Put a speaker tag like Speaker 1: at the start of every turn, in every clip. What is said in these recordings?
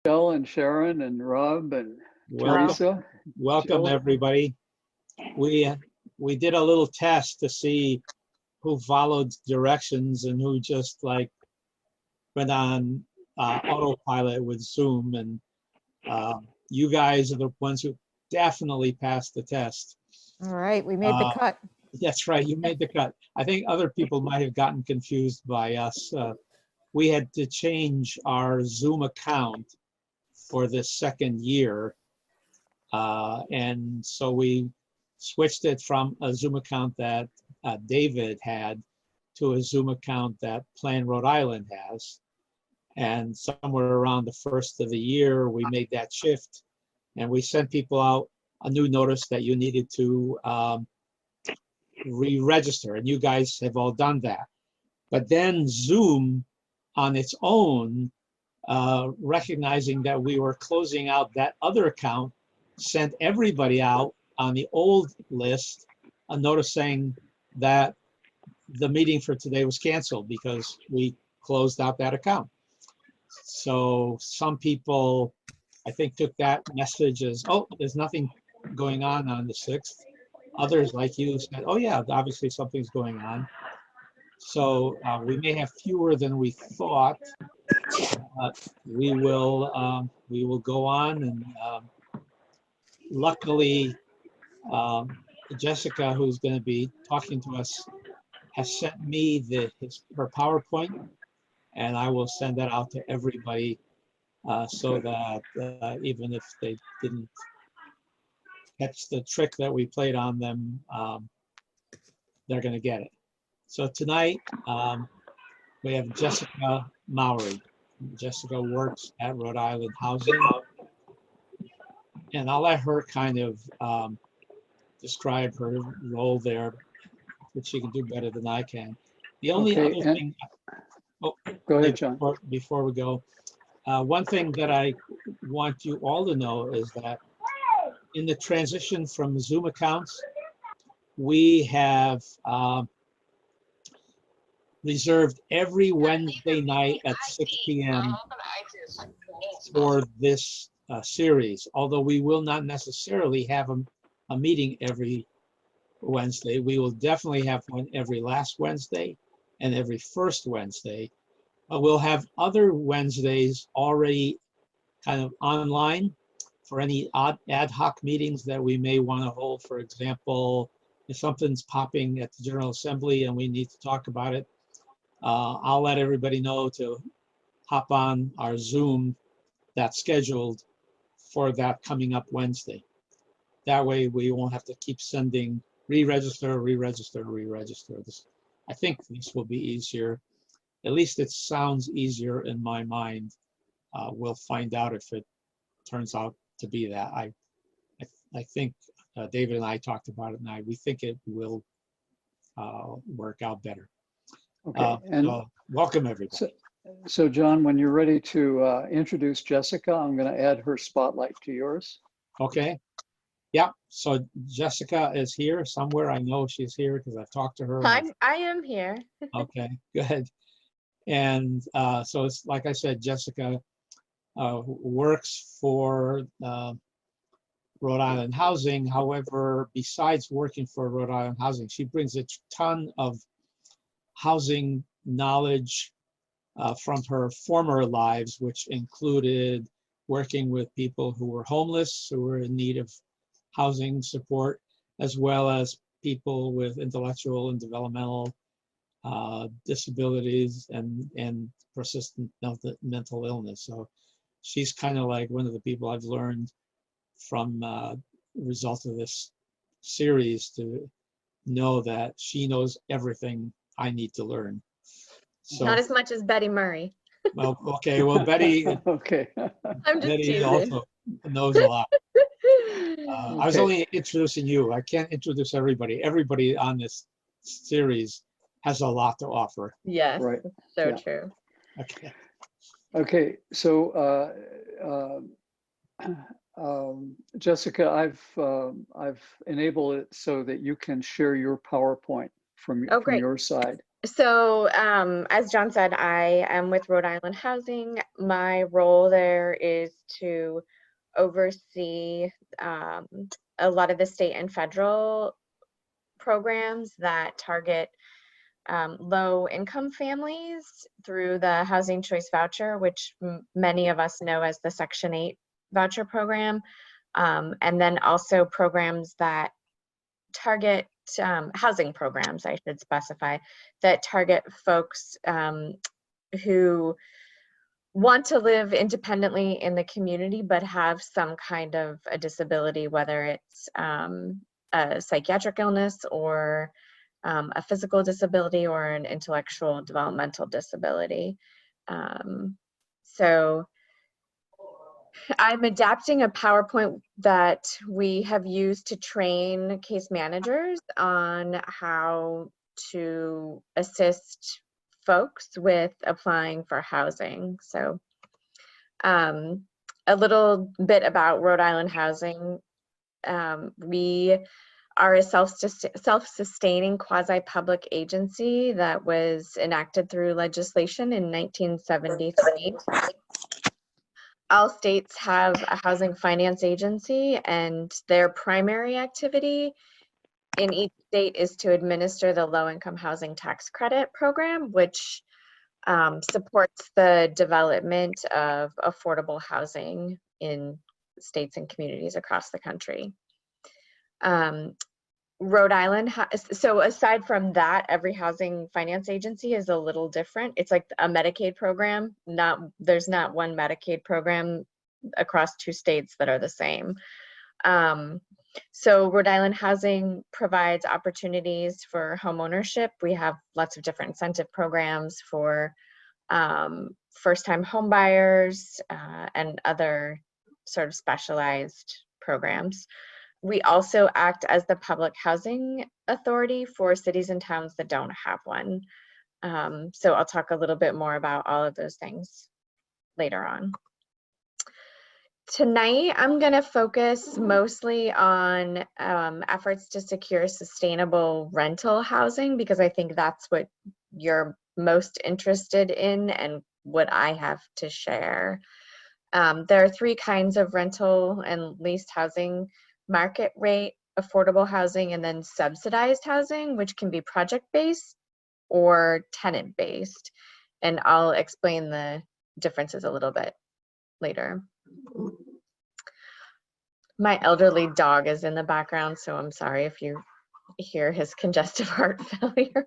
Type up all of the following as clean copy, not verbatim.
Speaker 1: Michelle and Sharon and Rob and
Speaker 2: Welcome,
Speaker 1: Teresa,
Speaker 2: welcome
Speaker 1: Jill.
Speaker 2: everybody. We we did a little test to see who followed directions and who just like went on autopilot with Zoom. And you guys are the ones who definitely passed the test.
Speaker 3: All right, we made the
Speaker 2: Uh,
Speaker 3: cut.
Speaker 2: that's right, you made the cut. I think other people might have gotten confused by us. We had to change our Zoom account for this second year. And so we switched it from a Zoom account that David had to a Zoom account that Plan Rhode Island has. And somewhere around the first of the year, we made that shift and we sent people out a new notice that you needed to re-register, and you guys have all done that. But then Zoom on its own, recognizing that we were closing out that other account, sent everybody out on the old list a notice saying that the meeting for today was canceled because we closed out that account. So some people, I think, took that message as, oh, there's nothing going on the 6th. Others, like you, said, oh yeah, obviously something's going on. So we may have fewer than we thought. We will go on, and luckily Jessica, who's going to be talking to us, has sent me her PowerPoint, and I will send that out to everybody so that even if they didn't catch the trick that we played on them, they're going to get it. So tonight we have Jessica Mowry. Jessica works at Rhode Island Housing, and I'll let her kind of describe her role there, which she can do better than I can. The only
Speaker 1: Okay,
Speaker 2: other thing,
Speaker 1: go ahead, John.
Speaker 2: before we go, one thing that I want you all to know is that in the transition from Zoom accounts, we have reserved every Wednesday night at 6 p.m. for this series, although we will not necessarily have a meeting every Wednesday. We will definitely have one every last Wednesday and every first Wednesday. We'll have other Wednesdays already kind of online for any ad hoc meetings that we may want to hold. For example, if something's popping at the General Assembly and we need to talk about it, I'll let everybody know to hop on our Zoom that's scheduled for that coming up Wednesday. That way we won't have to keep sending re-register. I think this will be easier. At least it sounds easier in my mind. We'll find out if it turns out to be that. I think David and I talked about it, and we think it will work out better.
Speaker 1: Okay, and
Speaker 2: so welcome everybody.
Speaker 1: So John, when you're ready to introduce Jessica, I'm going to add her spotlight to yours.
Speaker 2: Okay. Yeah. So Jessica is here somewhere. I know she's here because I've talked to her.
Speaker 4: I am here.
Speaker 2: Okay, good. And so it's like I said, Jessica works for Rhode Island Housing. However, besides working for Rhode Island Housing, she brings a ton of housing knowledge from her former lives, which included working with people who were homeless, who were in need of housing support, as well as people with intellectual and developmental disabilities and persistent mental illness. So she's kind of like one of the people I've learned from the result of this series to know that she knows everything I need to learn. So,
Speaker 4: not as much as Betty Murray.
Speaker 2: Well, okay. Well, Betty,
Speaker 1: okay.
Speaker 4: I'm just
Speaker 2: Betty
Speaker 4: teasing.
Speaker 2: also knows a lot. I was only introducing you. I can't introduce everybody. Everybody on this series has a lot to offer.
Speaker 4: Yes,
Speaker 1: Right.
Speaker 4: so
Speaker 1: Yeah.
Speaker 4: true.
Speaker 2: Okay.
Speaker 1: Okay, so Jessica, I've enabled it so that you can share your PowerPoint from
Speaker 4: Oh, great.
Speaker 1: your side.
Speaker 4: So, as John said, I am with Rhode Island Housing. My role there is to oversee a lot of the state and federal programs that target low income families through the Housing Choice Voucher, which many of us know as the Section 8 voucher program. And then also programs that target housing programs, I should specify, that target folks who want to live independently in the community but have some kind of a disability, whether it's a psychiatric illness or a physical disability or an intellectual developmental disability. So I'm adapting a PowerPoint that we have used to train case managers on how to assist folks with applying for housing. So a little bit about Rhode Island Housing. We are a self-sustaining quasi-public agency that was enacted through legislation in 1973. All states have a housing finance agency, and their primary activity in each state is to administer the low-income housing tax credit program, which supports the development of affordable housing in states and communities across the country. Rhode Island, so aside from that, every housing finance agency is a little different. It's like a Medicaid program. There's not one Medicaid program across 2 states that are the same. So Rhode Island Housing provides opportunities for home ownership. We have lots of different incentive programs for first-time home buyers and other sort of specialized programs. We also act as the public housing authority for cities and towns that don't have one. So I'll talk a little bit more about all of those things later on. Tonight, I'm going to focus mostly on efforts to secure sustainable rental housing, because I think that's what you're most interested in and what I have to share. There are 3 kinds of rental and leased housing: market rate, affordable housing, and then subsidized housing, which can be project-based or tenant-based. And I'll explain the differences a little bit later. My elderly dog is in the background, so I'm sorry if you hear his congestive heart failure.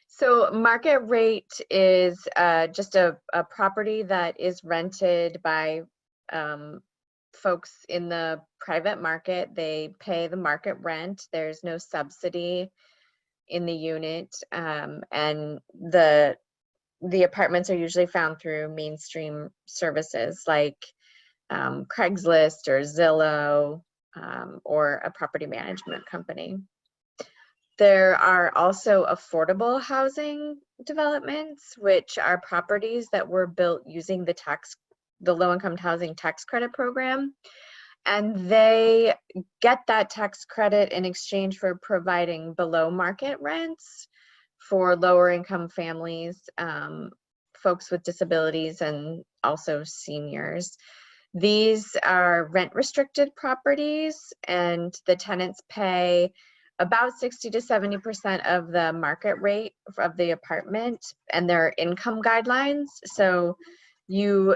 Speaker 4: So market rate is just a property that is rented by folks in the private market. They pay the market rent. There's no subsidy in the unit, and the apartments are usually found through mainstream services like Craigslist or Zillow or a property management company. There are also affordable housing developments, which are properties that were built using the low-income housing tax credit program, and they get that tax credit in exchange for providing below market rents for lower income families, folks with disabilities, and also seniors. These are rent restricted properties, and the tenants pay about 60 to 70% of the market rate of the apartment, and there are income guidelines. So you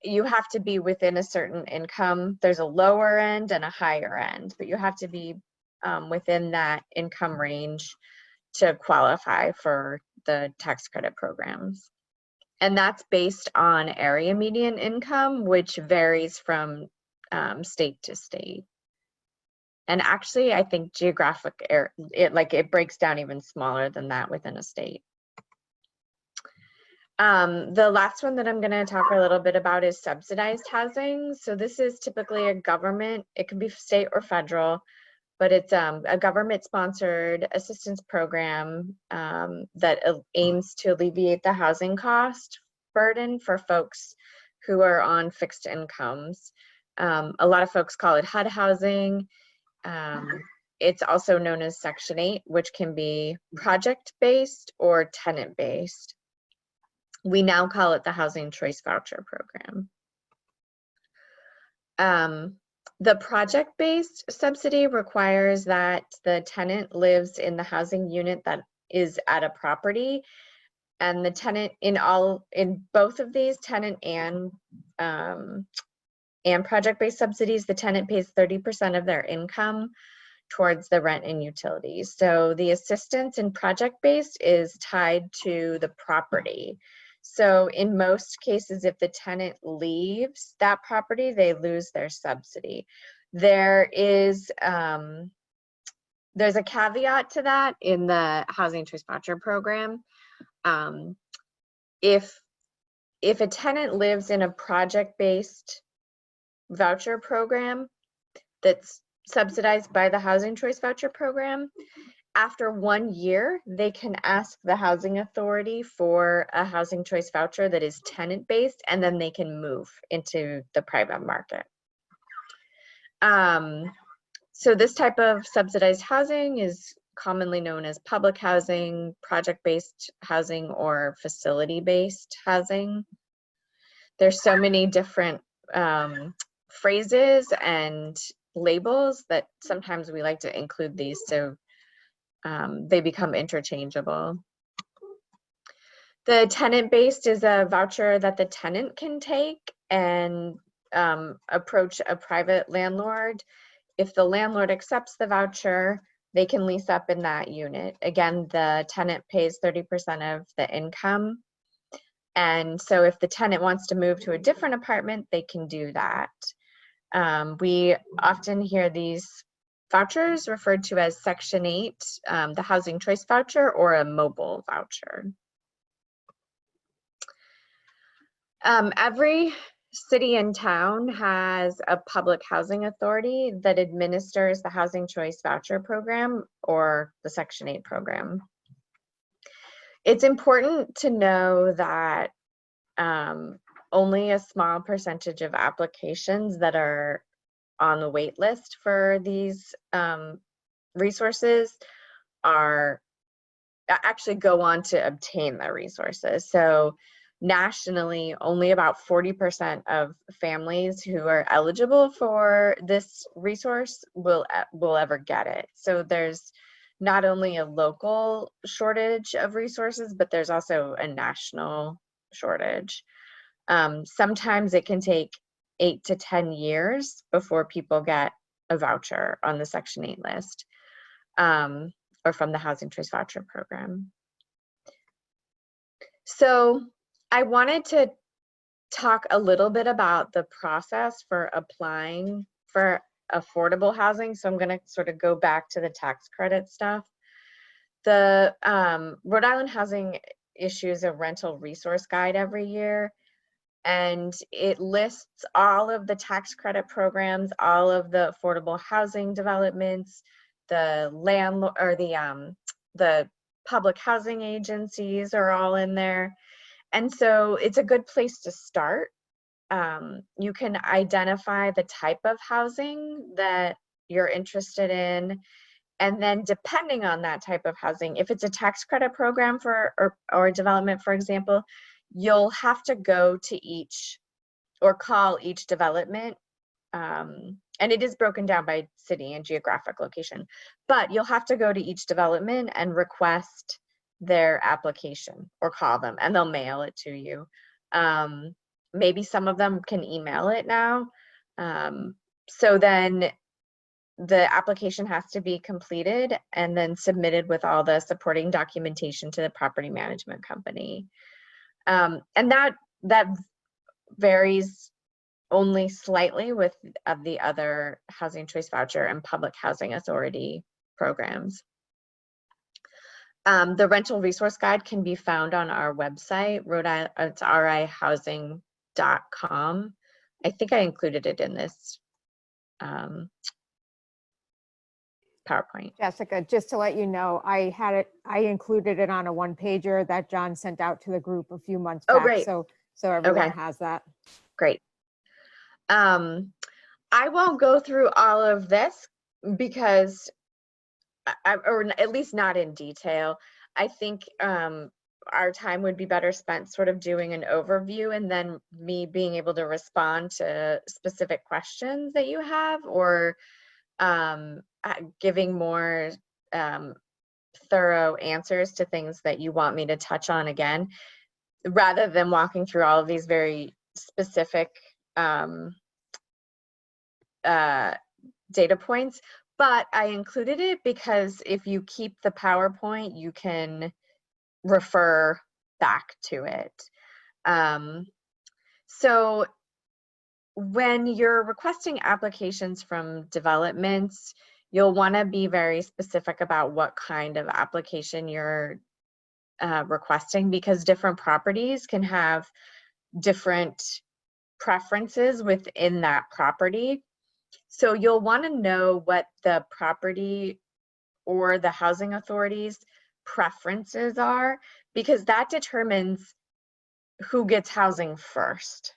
Speaker 4: have to be within a certain income. There's a lower end and a higher end, but you have to be within that income range to qualify for the tax credit programs. And that's based on area median income, which varies from state to state. And actually, I think geographic area, it breaks down even smaller than that within a state. The last one that I'm going to talk a little bit about is subsidized housing. So this is typically a government, it can be state or federal, but it's a government-sponsored assistance program that aims to alleviate the housing cost burden for folks who are on fixed incomes. A lot of folks call it HUD housing. It's also known as Section 8, which can be project-based or tenant-based. We now call it the Housing Choice Voucher Program. The project-based subsidy requires that the tenant lives in the housing unit that is at a property, and the tenant in both of these, tenant and project-based subsidies, the tenant pays 30% of their income towards the rent and utilities. So the assistance in project-based is tied to the property. So in most cases, if the tenant leaves that property, they lose their subsidy. There's a caveat to that in the Housing Choice Voucher Program. If a tenant lives in a project-based voucher program that's subsidized by the Housing Choice Voucher Program, after 1 year, they can ask the housing authority for a housing choice voucher that is tenant-based, and then they can move into the private market. So this type of subsidized housing is commonly known as public housing, project-based housing, or facility-based housing. There's so many different phrases and labels that sometimes we like to include these so they become interchangeable. The tenant-based is a voucher that the tenant can take and approach a private landlord. If the landlord accepts the voucher, they can lease up in that unit. Again, the tenant pays 30% of the income. And so if the tenant wants to move to a different apartment, they can do that. We often hear these vouchers referred to as Section 8, the Housing Choice Voucher, or a mobile voucher. Every city and town has a public housing authority that administers the Housing Choice Voucher Program or the Section 8 program. It's important to know that only a small percentage of applications that are on the wait list for these resources are actually go on to obtain the resources. So nationally, only about 40% of families who are eligible for this resource will ever get it. So there's not only a local shortage of resources, but there's also a national shortage. Sometimes it can take 8 to 10 years before people get a voucher on the Section 8 list or from the Housing Choice Voucher Program. So I wanted to talk a little bit about the process for applying for affordable housing. So I'm going to sort of go back to the tax credit stuff. The Rhode Island Housing issues a rental resource guide every year, and it lists all of the tax credit programs, all of the affordable housing developments, the landlord or the public housing agencies are all in there. And so it's a good place to start. You can identify the type of housing that you're interested in. And then depending on that type of housing, if it's a tax credit program for or development, for example, you'll have to go to each or call each development. And it is broken down by city and geographic location, but you'll have to go to each development and request their application or call them, and they'll mail it to you. Maybe some of them can email it now. So then the application has to be completed and then submitted with all the supporting documentation to the property management company. And that varies only slightly with the other Housing Choice Voucher and Public Housing Authority programs. The rental resource guide can be found on our website, Rhode Island, it's rihousing.com. I think I included it in this PowerPoint.
Speaker 3: Jessica, just to let you know, I included it on a one-pager that John sent out to the group a few months back.
Speaker 4: Great.
Speaker 3: So everyone
Speaker 4: Okay.
Speaker 3: has that.
Speaker 4: Great. I won't go through all of this because or at least not in detail. I think our time would be better spent sort of doing an overview and then me being able to respond to specific questions that you have, or giving more thorough answers to things that you want me to touch on again, rather than walking through all of these very specific data points. But I included it because if you keep the PowerPoint, you can refer back to it. So when you're requesting applications from developments, you'll want to be very specific about what kind of application you're requesting, because different properties can have different preferences within that property. So you'll want to know what the property or the housing authority's preferences are, because that determines who gets housing first.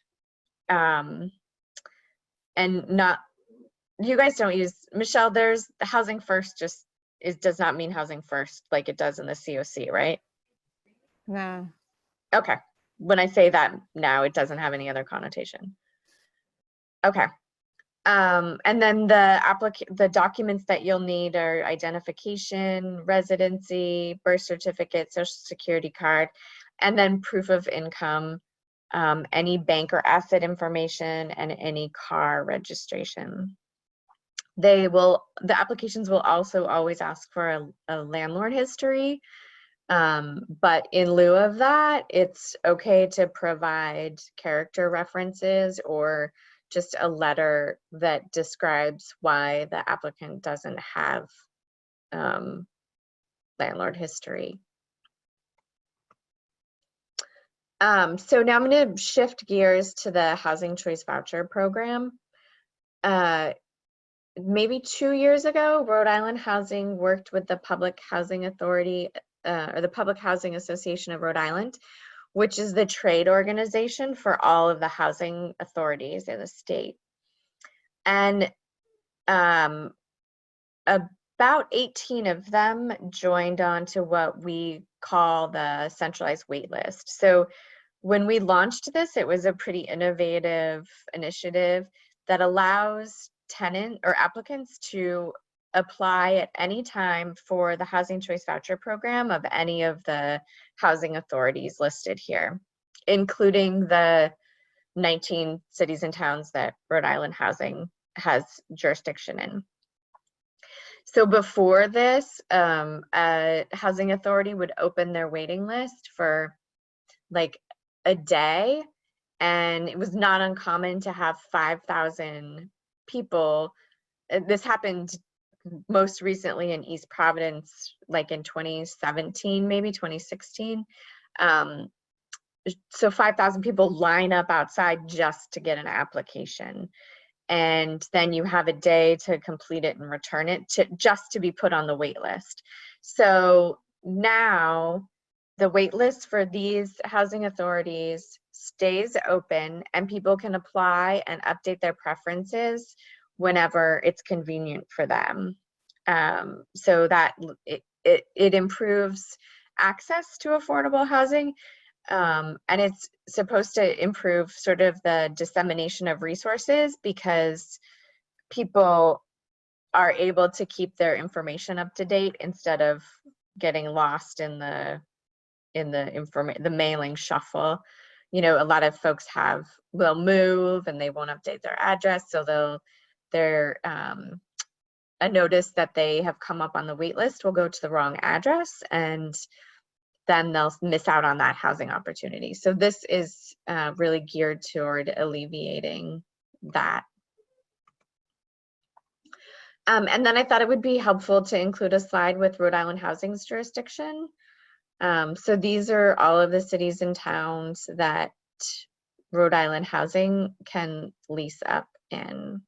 Speaker 4: And not, you guys don't use, Michelle, there's the housing first just does not mean housing first like it does in the COC, right?
Speaker 3: No.
Speaker 4: Okay. When I say that now, it doesn't have any other connotation. Okay. And then the documents that you'll need are identification, residency, birth certificate, social security card, and then proof of income, any bank or asset information, and any car registration. The applications will also always ask for a landlord history. But in lieu of that, it's okay to provide character references or just a letter that describes why the applicant doesn't have landlord history. So now I'm going to shift gears to the Housing Choice Voucher Program. Maybe 2 years ago, Rhode Island Housing worked with the Public Housing Authority, or the Public Housing Association of Rhode Island, which is the trade organization for all of the housing authorities in the state. And about 18 of them joined on to what we call the centralized wait list. So when we launched this, it was a pretty innovative initiative that allows tenant or applicants to apply at any time for the Housing Choice Voucher Program of any of the housing authorities listed here, including the 19 cities and towns that Rhode Island Housing has jurisdiction in. So before this, a housing authority would open their waiting list for like a day, and it was not uncommon to have 5,000 people. This happened most recently in East Providence, like in 2017, maybe 2016. So 5,000 people line up outside just to get an application. And then you have a day to complete it and return it just to be put on the wait list. So now the wait list for these housing authorities stays open, and people can apply and update their preferences whenever it's convenient for them. So that it improves access to affordable housing, and it's supposed to improve sort of the dissemination of resources, because people are able to keep their information up to date instead of getting lost in the mailing shuffle. You know, a lot of folks will move and they won't update their address, so a notice that they have come up on the wait list will go to the wrong address, and then they'll miss out on that housing opportunity. So this is really geared toward alleviating that. And then I thought it would be helpful to include a slide with Rhode Island Housing's jurisdiction. So these are all of the cities and towns that Rhode Island Housing can lease up in,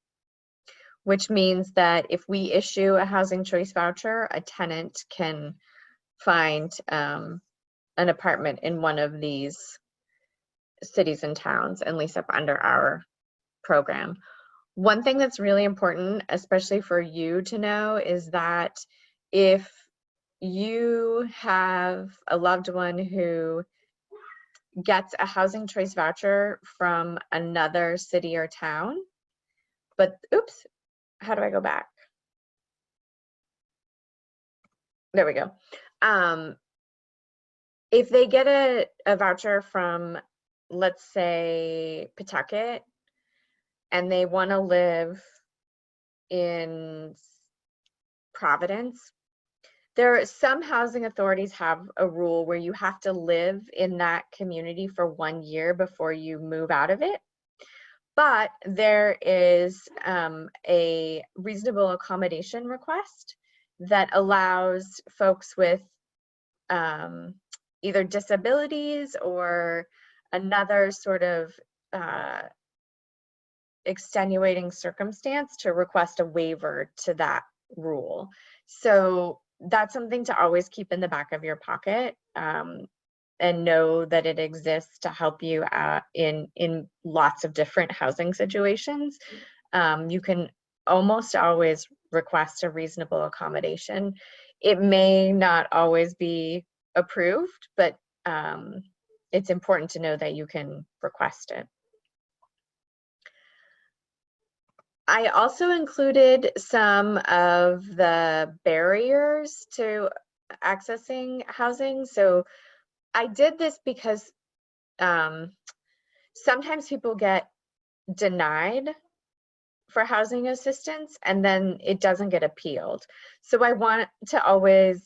Speaker 4: which means that if we issue a housing choice voucher, a tenant can find an apartment in one of these cities and towns and lease up under our program. One thing that's really important, especially for you to know, is that if you have a loved one who gets a housing choice voucher from another city or town, but oops, how do I go back? There we go. If they get a voucher from, let's say, Pawtucket, and they want to live in Providence, some housing authorities have a rule where you have to live in that community for 1 year before you move out of it. But there is a reasonable accommodation request that allows folks with either disabilities or another sort of extenuating circumstance to request a waiver to that rule. So that's something to always keep in the back of your pocket, and know that it exists to help you in lots of different housing situations. You can almost always request a reasonable accommodation. It may not always be approved, but it's important to know that you can request it. I also included some of the barriers to accessing housing. So I did this because sometimes people get denied for housing assistance and then it doesn't get appealed. So I want to always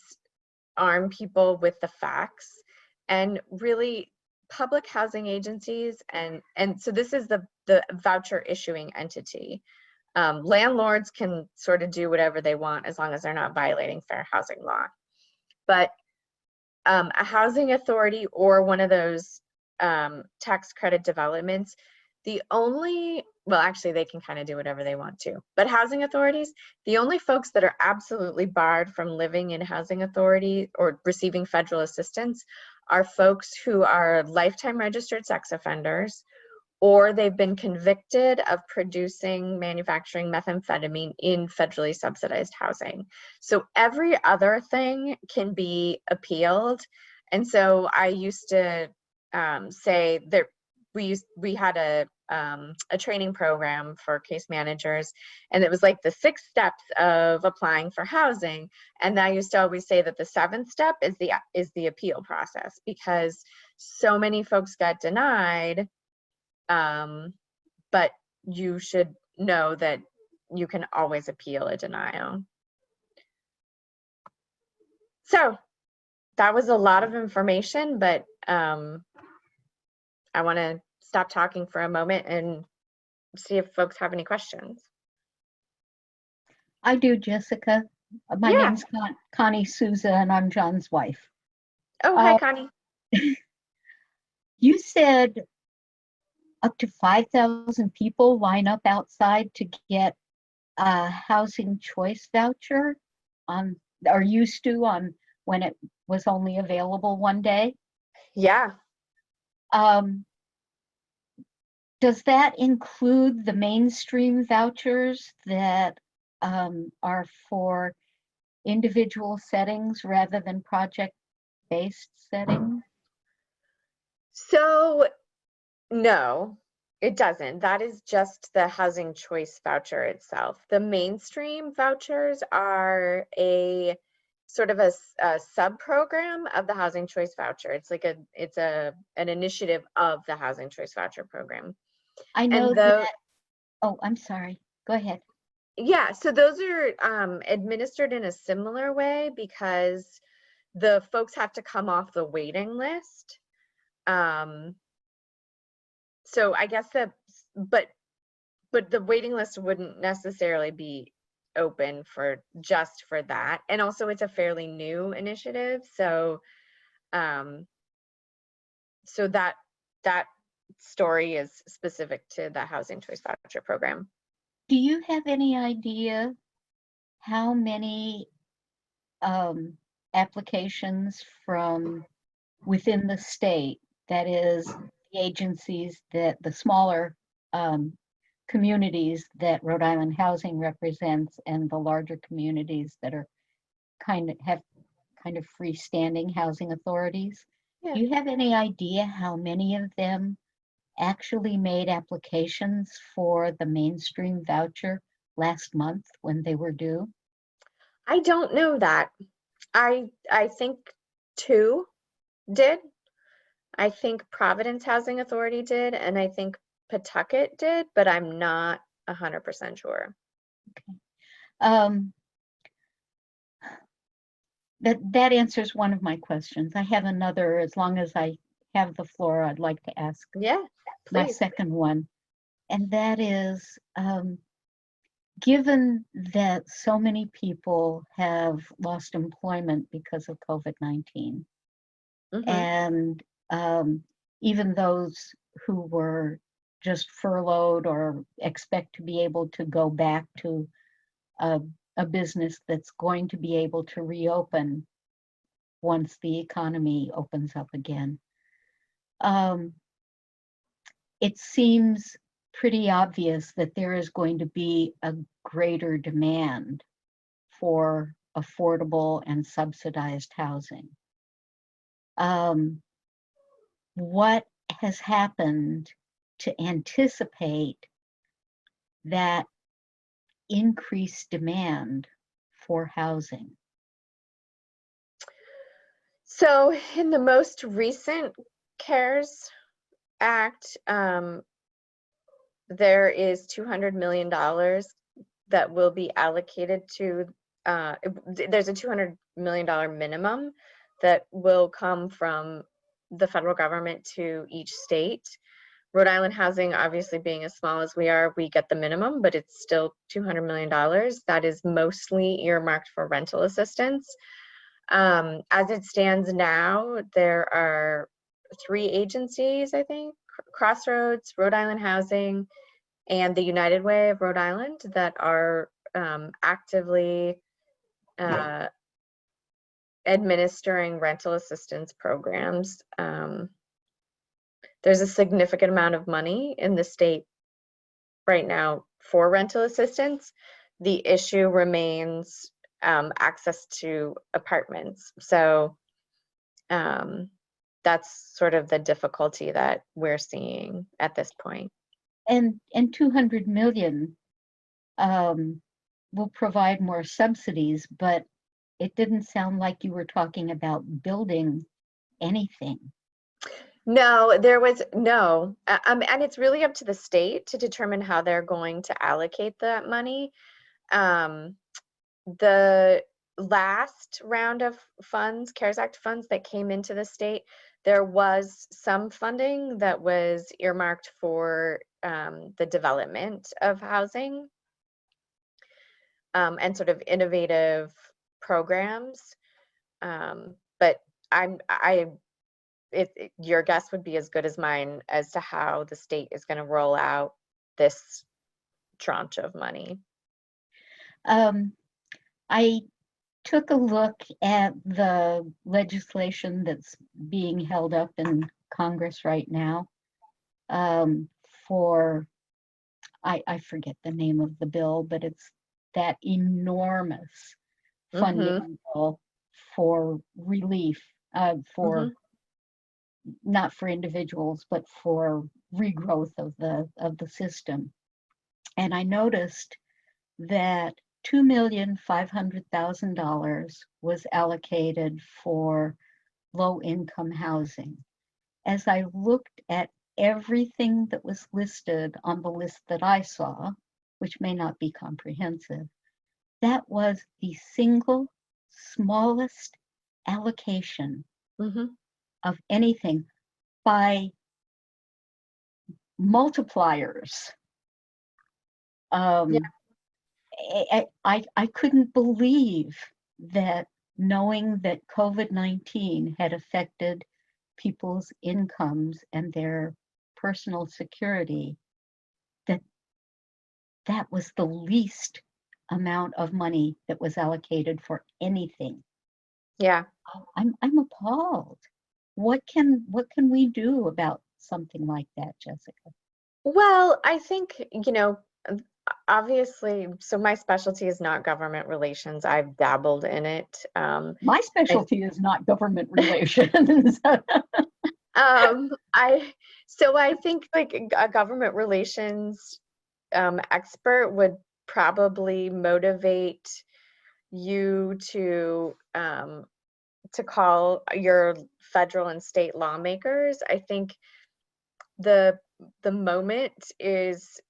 Speaker 4: arm people with the facts, and really public housing agencies, and so this is the voucher issuing entity. Landlords can sort of do whatever they want as long as they're not violating fair housing law. But a housing authority or one of those tax credit developments, well, actually they can kind of do whatever they want to, but housing authorities, the only folks that are absolutely barred from living in housing authority or receiving federal assistance are folks who are lifetime registered sex offenders, or they've been convicted of producing, manufacturing methamphetamine in federally subsidized housing. So every other thing can be appealed. And so I used to say that we had a training program for case managers, and it was like the 6 steps of applying for housing. And I used to always say that the 7th step is the appeal process, because so many folks got denied. But you should know that you can always appeal a denial. So that was a lot of information, but I want to stop talking for a moment and see if folks have any questions.
Speaker 5: I do, Jessica. My
Speaker 4: Yeah.
Speaker 5: name's Connie Souza, and I'm John's wife.
Speaker 4: Oh, hi, Connie.
Speaker 5: You said up to 5,000 people line up outside to get a housing choice voucher or used to on when it was only available one day.
Speaker 4: Yeah.
Speaker 5: Does that include the mainstream vouchers that are for individual settings rather than project-based settings?
Speaker 4: So no, it doesn't. That is just the housing choice voucher itself. The mainstream vouchers are a sort of a sub-program of the housing choice voucher. It's like an initiative of the housing choice voucher program.
Speaker 5: I know that. Oh, I'm sorry. Go ahead.
Speaker 4: Yeah, so those are administered in a similar way because the folks have to come off the waiting list. So I guess but the waiting list wouldn't necessarily be open just for that. And also it's a fairly new initiative. So so that story is specific to the housing choice voucher program.
Speaker 5: Do you have any idea how many applications from within the state, that is the agencies the smaller communities that Rhode Island Housing represents and the larger communities that are have kind of freestanding housing authorities.
Speaker 4: Yeah.
Speaker 5: Do you have any idea how many of them actually made applications for the mainstream voucher last month when they were due?
Speaker 4: I don't know that. I think 2 did. I think Providence Housing Authority did, and I think Pawtucket did, but I'm not 100% sure.
Speaker 5: Um, that answers one of my questions. I have another, as long as I have the floor, I'd like to ask
Speaker 4: Yeah,
Speaker 5: my
Speaker 4: please.
Speaker 5: second one. And that is, given that so many people have lost employment because of COVID-19,
Speaker 4: Mhm.
Speaker 5: and even those who were just furloughed or expect to be able to go back to a business that's going to be able to reopen once the economy opens up again. It seems pretty obvious that there is going to be a greater demand for affordable and subsidized housing. What has happened to anticipate that increased demand for housing?
Speaker 4: So in the most recent CARES Act, there is $200 million that will be allocated to, there's a $200 million minimum that will come from the federal government to each state. Rhode Island Housing, obviously being as small as we are, we get the minimum, but it's still $200 million. That is mostly earmarked for rental assistance. As it stands now, there are 3 agencies, I think, Crossroads, Rhode Island Housing, and the United Way of Rhode Island, that are actively administering rental assistance programs. There's a significant amount of money in the state right now for rental assistance. The issue remains access to apartments. So that's sort of the difficulty that we're seeing at this point.
Speaker 5: And 200 million will provide more subsidies, but it didn't sound like you were talking about building anything.
Speaker 4: No, there was no, and it's really up to the state to determine how they're going to allocate that money. The last round of funds, CARES Act funds that came into the state, there was some funding that was earmarked for the development of housing and sort of innovative programs. But your guess would be as good as mine as to how the state is going to roll out this tranche of money.
Speaker 5: I took a look at the legislation that's being held up in Congress right now for, I forget the name of the bill, but it's that enormous funding bill for relief, for not for individuals, but for regrowth of the system. And I noticed that $2,500,000 was allocated for low-income housing. As I looked at everything that was listed on the list that I saw, which may not be comprehensive, that was the single smallest allocation of anything by multipliers. I couldn't believe that, knowing that COVID-19 had affected people's incomes and their personal security, that was the least amount of money that was allocated for anything.
Speaker 4: Yeah.
Speaker 5: I'm appalled. What can we do about something like that, Jessica?
Speaker 4: Well, I think, obviously, so my specialty is not government relations. I've dabbled in it.
Speaker 5: My specialty is not government relations.
Speaker 4: I think like a government relations expert would probably motivate you to call your federal and state lawmakers. I think the moment is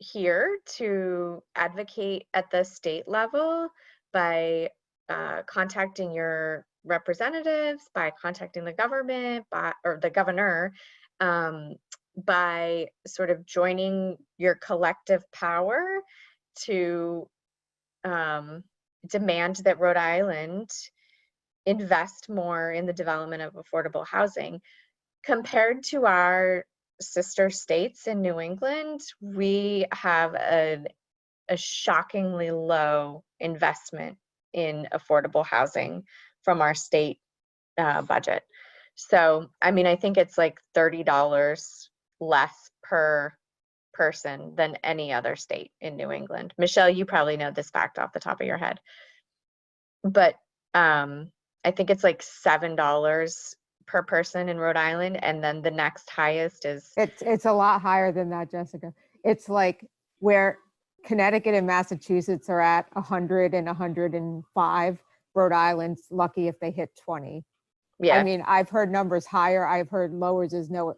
Speaker 4: here to advocate at the state level by contacting your representatives, by contacting the government, or the governor, by sort of joining your collective power to demand that Rhode Island invest more in the development of affordable housing. Compared to our sister states in New England, we have a shockingly low investment in affordable housing from our state budget. So, I mean, I think it's like $30 less per person than any other state in New England. Michelle, you probably know this fact off the top of your head. But I think it's like $7 per person in Rhode Island, and then the next highest is
Speaker 3: It's a lot higher than that, Jessica. It's like where Connecticut and Massachusetts are at 100 and 105. Rhode Island's lucky if they hit 20.
Speaker 4: yeah.
Speaker 3: I mean, I've heard numbers higher. I've heard numbers as low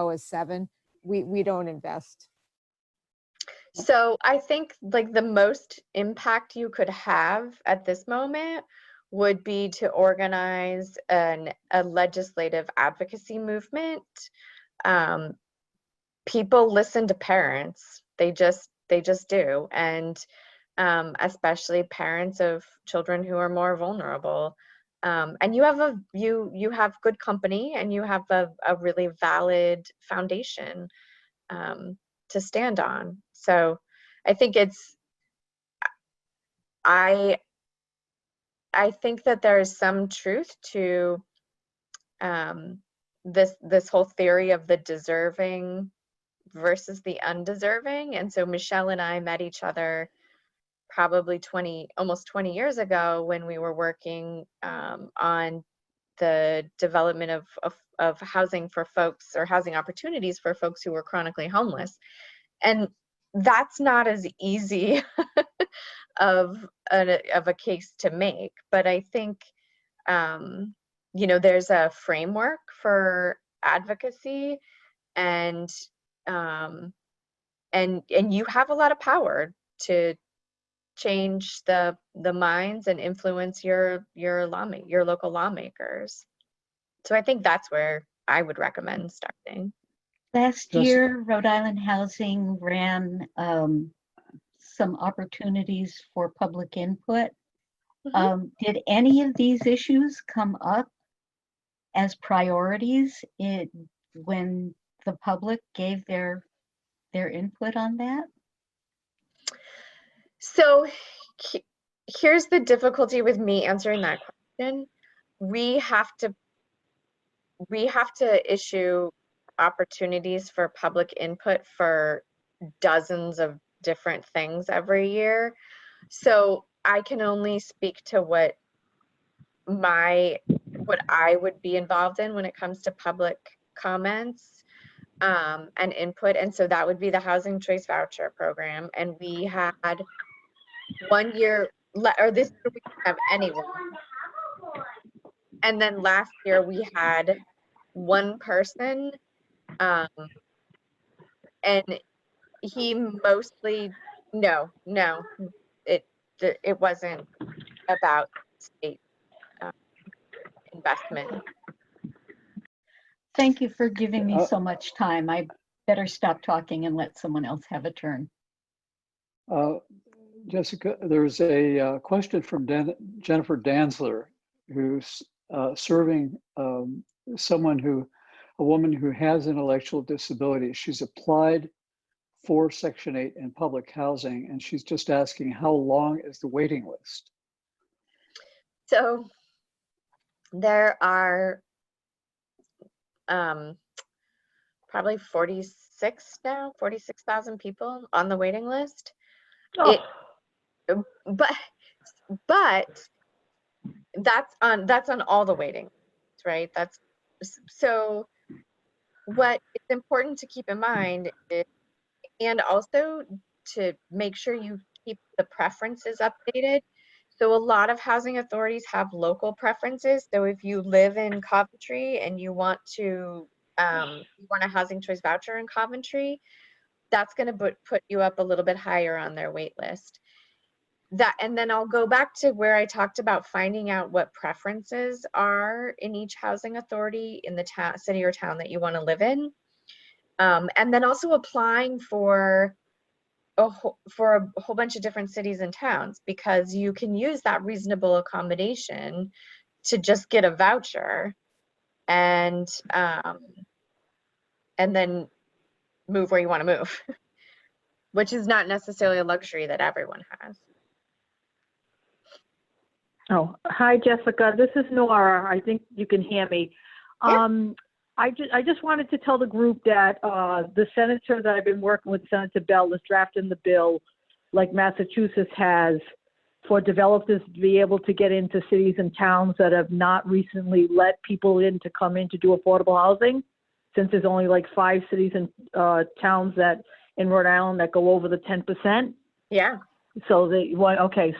Speaker 3: as 7. We don't invest.
Speaker 4: So I think like the most impact you could have at this moment would be to organize a legislative advocacy movement. People listen to parents. They just do. And especially parents of children who are more vulnerable. And you have good company, and you have a really valid foundation to stand on. So I think I think that there is some truth to this whole theory of the deserving versus the undeserving. And so Michelle and I met each other probably almost 20 years ago when we were working on the development of housing for folks, or housing opportunities for folks who were chronically homeless. And that's not as easy of a case to make, but I think there's a framework for advocacy, and you have a lot of power to change the minds and influence your local lawmakers. So I think that's where I would recommend starting.
Speaker 5: Last year, Rhode Island Housing ran some opportunities for public input. Did any of these issues come up as priorities when the public gave their input on that?
Speaker 4: So here's the difficulty with me answering that question. We have to issue opportunities for public input for dozens of different things every year. So I can only speak to what I would be involved in when it comes to public comments and input. And so that would be the Housing Choice Voucher Program. And we had 1 year, or this year we didn't have anyone. And then last year we had one person, and he mostly, no, it wasn't about state investment.
Speaker 5: Thank you for giving me so much time. I better stop talking and let someone else have a turn.
Speaker 1: Jessica, there's a question from Jennifer Danzler, who's serving a woman who has intellectual disabilities. She's applied for Section 8 in public housing, and she's just asking, how long is the waiting list?
Speaker 4: So there are probably now, 46,000 people on the waiting list.
Speaker 6: Oh,
Speaker 4: But that's on all the waiting lists, right? So what is important to keep in mind is, and also to make sure you keep the preferences updated. So a lot of housing authorities have local preferences. So if you live in Coventry and you want a housing choice voucher in Coventry, that's going to put you up a little bit higher on their wait list. And then I'll go back to where I talked about finding out what preferences are in each housing authority in the city or town that you want to live in. And then also applying for a whole bunch of different cities and towns, because you can use that reasonable accommodation to just get a voucher and then move where you want to move, which is not necessarily a luxury that everyone has.
Speaker 6: oh, hi, Jessica. This is Nora. I think you can hear me.
Speaker 4: Yeah.
Speaker 6: I just wanted to tell the group that the senator that I've been working with, Senator Bell, is drafting the bill like Massachusetts has for developers to be able to get into cities and towns that have not recently let people in to come in to do affordable housing, since there's only like 5 cities and towns that in Rhode Island that go over the 10%.
Speaker 4: Yeah.
Speaker 6: So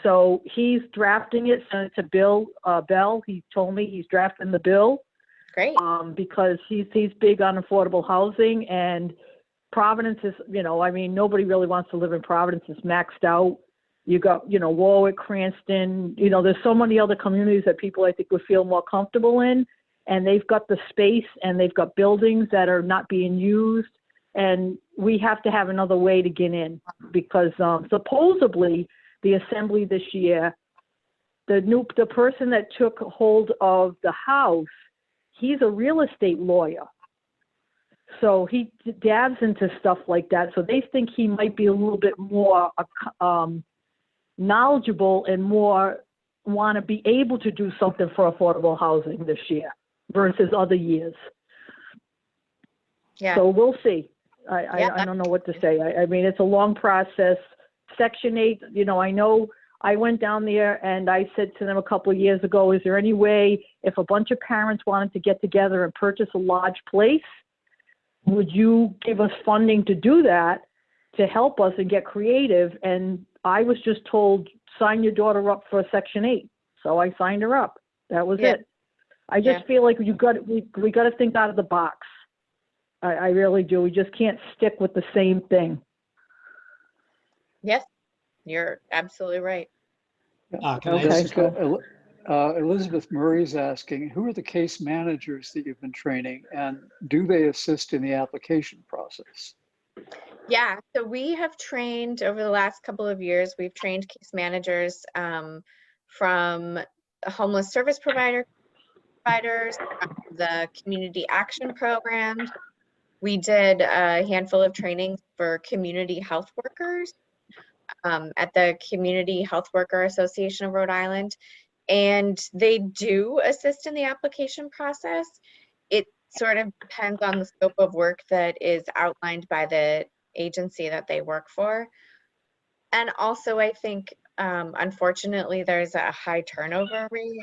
Speaker 6: so he's drafting it, Senator Bell. He told me he's drafting the bill.
Speaker 4: Great.
Speaker 6: Because he's big on affordable housing, and Providence is, nobody really wants to live in Providence. It's maxed out. You got, Warwick, Cranston, there's so many other communities that people I think would feel more comfortable in, and they've got the space and they've got buildings that are not being used. And we have to have another way to get in, because supposedly the assembly this year, the person that took hold of the House, he's a real estate lawyer. So he dabs into stuff like that. So they think he might be a little bit more knowledgeable and more want to be able to do something for affordable housing this year versus other years.
Speaker 4: Yeah.
Speaker 6: So we'll see. I don't know what to say. I mean, it's a long process. Section 8, I know I went down there and I said to them a couple of years ago, is there any way if a bunch of parents wanted to get together and purchase a large place, would you give us funding to do that, to help us and get creative? And I was just told, sign your daughter up for Section 8. So I signed her up. That was it. I just feel like we got to think out of the box. I really do. We just can't stick with the same thing.
Speaker 4: Yes, you're absolutely right.
Speaker 2: Can I ask
Speaker 1: Jessica, Elizabeth Murray's asking, who are the case managers that you've been training, and do they assist in the application process?
Speaker 4: Yeah, so we have trained over the last couple of years, we've trained case managers from homeless service providers, the community action programs. We did a handful of trainings for community health workers at the Community Health Worker Association of Rhode Island. And they do assist in the application process. It sort of depends on the scope of work that is outlined by the agency that they work for. And also, I think, unfortunately, there's a high turnover rate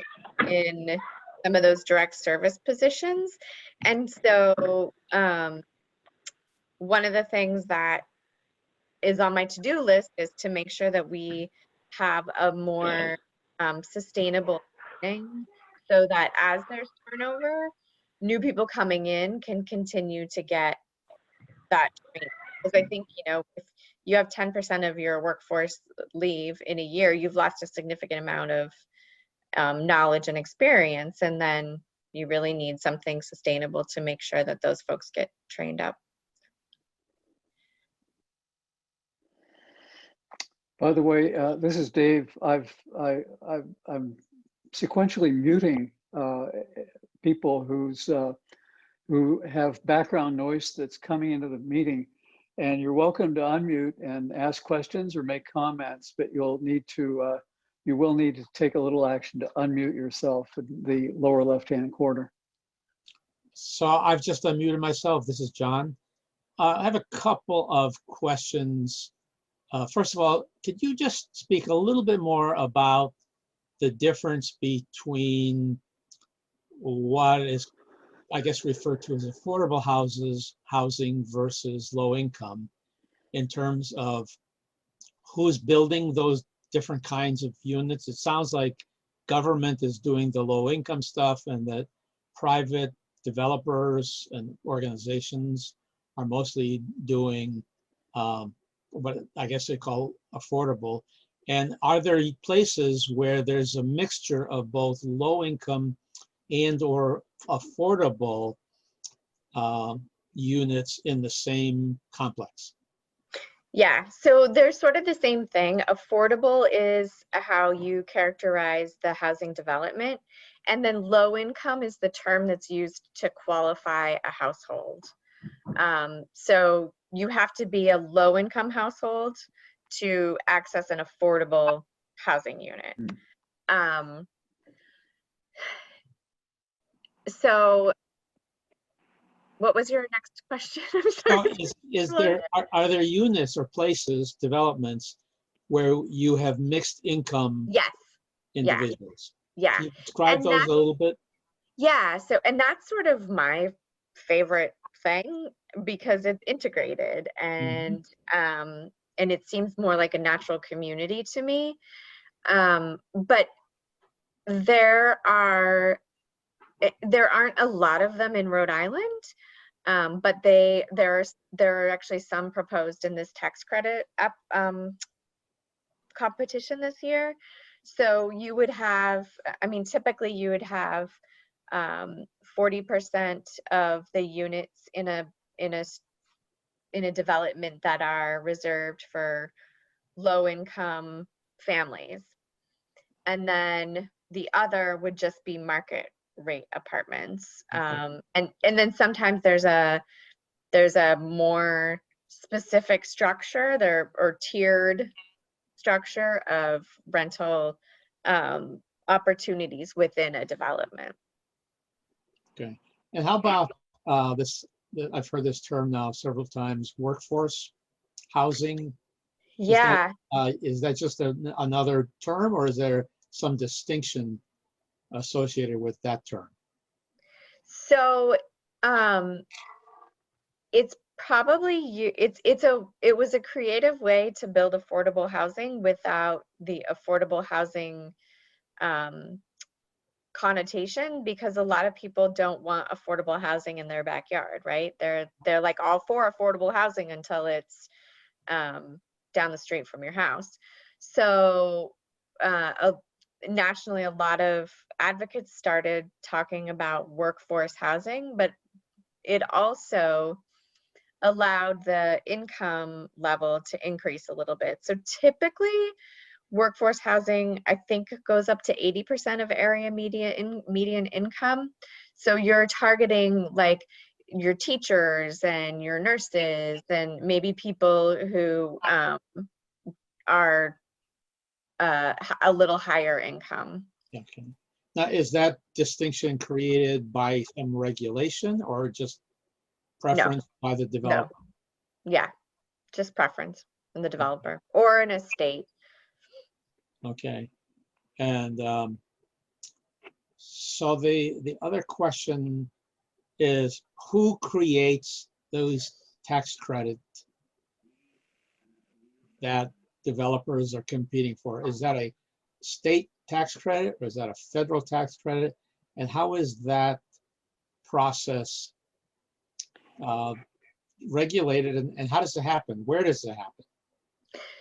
Speaker 4: in some of those direct service positions. And so one of the things that is on my to-do list is to make sure that we have a more sustainable thing, so that as there's turnover, new people coming in can continue to get that training. Because I think, if you have 10% of your workforce leave in a year, you've lost a significant amount of knowledge and experience, and then you really need something sustainable to make sure that those folks get trained up.
Speaker 1: By the way, this is Dave. I'm sequentially muting people who have background noise that's coming into the meeting, and you're welcome to unmute and ask questions or make comments, but you will need to take a little action to unmute yourself in the lower left-hand corner.
Speaker 2: So I've just unmuted myself. This is John. I have a couple of questions. First of all, could you just speak a little bit more about the difference between what is, I guess, referred to as affordable housing versus low income, in terms of who's building those different kinds of units? It sounds like government is doing the low income stuff and that private developers and organizations are mostly doing what I guess they call affordable. And are there places where there's a mixture of both low income and or affordable units in the same complex?
Speaker 4: Yeah, so they're sort of the same thing. Affordable is how you characterize the housing development, and then low income is the term that's used to qualify a household. So you have to be a low income household to access an affordable housing unit. So what was your next question? I'm
Speaker 2: So
Speaker 4: sorry.
Speaker 2: are there units or places, developments, where you have mixed income
Speaker 4: Yes,
Speaker 2: individuals?
Speaker 4: yeah.
Speaker 2: Can you describe
Speaker 4: And
Speaker 2: those a little bit?
Speaker 4: yeah, so, and that's sort of my favorite thing because it's integrated and it seems more like a natural community to me. But there aren't a lot of them in Rhode Island. But there are actually some proposed in this tax credit competition this year. So you would have, I mean, typically you would have 40% of the units in a development that are reserved for low income families, and then the other would just be market rate apartments.
Speaker 2: Okay.
Speaker 4: And then sometimes there's a more specific structure there, or tiered structure of rental opportunities within a development.
Speaker 2: Okay. And how about this? I've heard this term now several times: workforce housing.
Speaker 4: Yeah.
Speaker 2: Is that just another term, or is there some distinction associated with that term?
Speaker 4: So it's probably it was a creative way to build affordable housing without the affordable housing connotation, because a lot of people don't want affordable housing in their backyard, right? They're like all for affordable housing until it's down the street from your house. So nationally, a lot of advocates started talking about workforce housing, but it also allowed the income level to increase a little bit. So typically, workforce housing, I think, goes up to 80% of area median income. So you're targeting like your teachers and your nurses and maybe people who are a little higher income.
Speaker 2: Okay. Now, is that distinction created by some regulation or just preference by the developer?
Speaker 4: No. Yeah, just preference in the developer or in a state.
Speaker 2: Okay. And so the other question is, who creates those tax credits that developers are competing for? Is that a state tax credit or is that a federal tax credit? And how is that process regulated, and how does it happen? Where does it happen?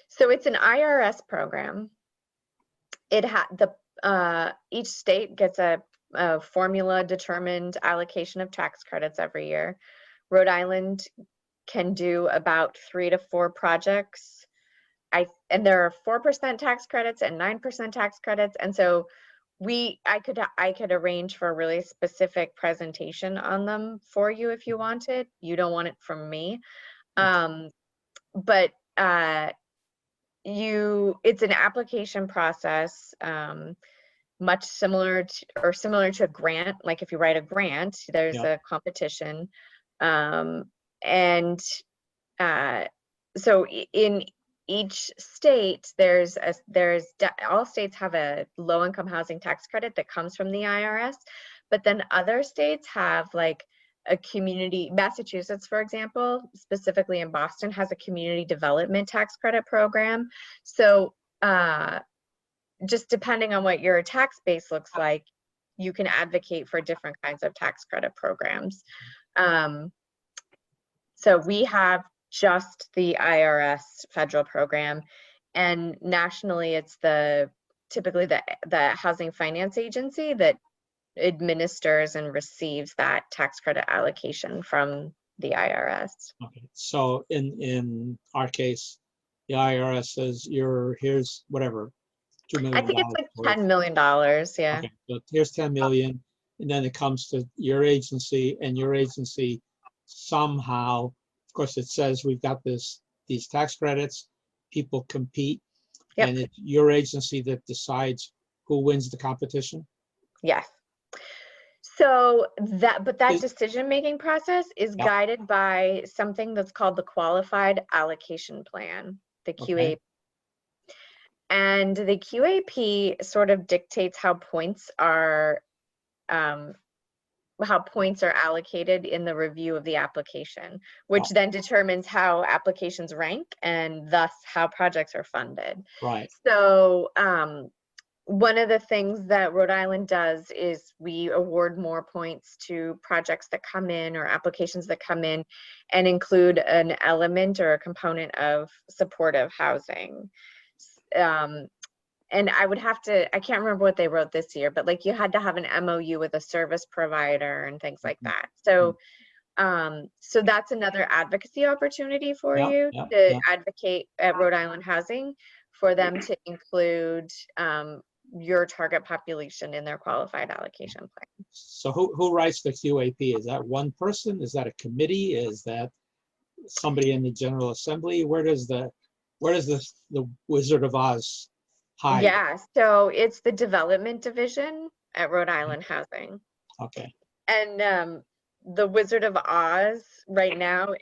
Speaker 4: So it's an IRS program. Each state gets a formula determined allocation of tax credits every year. Rhode Island can do about 3 to 4 projects. And there are 4% tax credits and 9% tax credits. And so I could arrange for a really specific presentation on them for you if you wanted. You don't want it from me. But it's an application process, much similar to a grant. Like if you write a grant, there's a competition. And so in each state, all states have a low income housing tax credit that comes from the IRS, but then other states have like a community, Massachusetts, for example, specifically in Boston, has a community development tax credit program. So just depending on what your tax base looks like, you can advocate for different kinds of tax credit programs. So we have just the IRS federal program, and nationally it's typically the Housing Finance Agency that administers and receives that tax credit allocation from the IRS.
Speaker 2: Okay, so in our case, the IRS says here's whatever, $2 million.
Speaker 4: I think it's like
Speaker 2: worth.
Speaker 4: $10 million, yeah.
Speaker 2: Okay, so here's 10 million, and then it comes to your agency, and your agency somehow, of course, it says we've got these tax credits, people compete,
Speaker 4: Yep.
Speaker 2: and it's your agency that decides who wins the competition.
Speaker 4: Yes. So that
Speaker 2: Is-
Speaker 4: decision-making process is
Speaker 2: Yeah.
Speaker 4: guided by something that's called the Qualified Allocation Plan, the QAP.
Speaker 2: Okay.
Speaker 4: And the QAP sort of dictates how points are allocated in the review of the application, which then determines how applications rank and thus how projects are funded.
Speaker 2: Right.
Speaker 4: So one of the things that Rhode Island does is we award more points to projects that come in or applications that come in and include an element or a component of supportive housing. And I can't remember what they wrote this year, but like you had to have an MOU with a service provider and things like that. So so that's another advocacy opportunity for you to advocate at Rhode Island Housing for them to include your target population in their qualified allocation plan.
Speaker 2: So who writes the QAP? Is that one person? Is that a committee? Is that somebody in the General Assembly? Where does the Wizard of Oz hide?
Speaker 4: Yeah, so it's the development division at Rhode Island Housing.
Speaker 2: Okay.
Speaker 4: And the Wizard of Oz right now,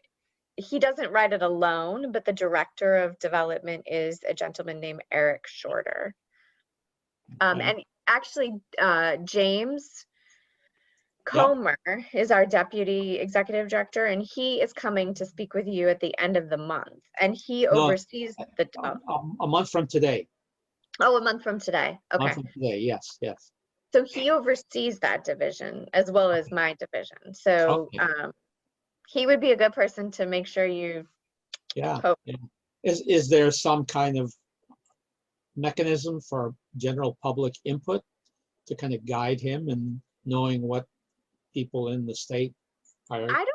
Speaker 4: he doesn't write it alone, but the director of development is a gentleman named Eric Shorter.
Speaker 2: Okay.
Speaker 4: And actually, James Comer is our deputy executive director, and he is coming to speak with you at the end of the month. And he oversees the.
Speaker 2: A month from today.
Speaker 4: Oh, a month from today.
Speaker 2: A
Speaker 4: Okay.
Speaker 2: month from today. Yes. Yes.
Speaker 4: So he oversees that division as well as my division. So he would be a good person to make sure you.
Speaker 2: Yeah.
Speaker 4: Hope.
Speaker 2: Yeah. Is there some kind of mechanism for general public input to kind of guide him in knowing what people in the state are?
Speaker 4: I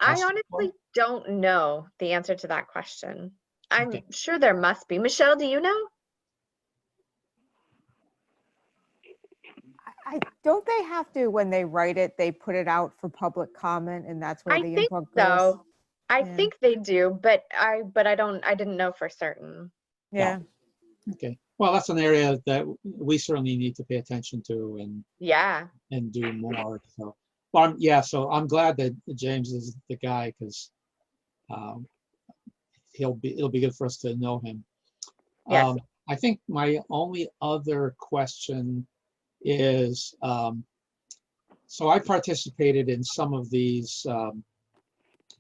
Speaker 4: honestly don't know the answer to that question. I'm
Speaker 2: Okay.
Speaker 4: sure there must be. Michelle, do you know?
Speaker 3: Don't they have to, when they write it, they put it out for public comment, and that's where
Speaker 4: I
Speaker 3: the
Speaker 4: think
Speaker 3: input goes?
Speaker 4: so. I
Speaker 3: Yeah.
Speaker 4: think they do, but I didn't know for certain.
Speaker 3: Yeah.
Speaker 2: Okay. Well, that's an area that we certainly need to pay attention to and do more. So, well, so I'm glad that James is the guy, because it'll be good for us to know him.
Speaker 4: Yes.
Speaker 2: I think my only other question is, so I participated in some of these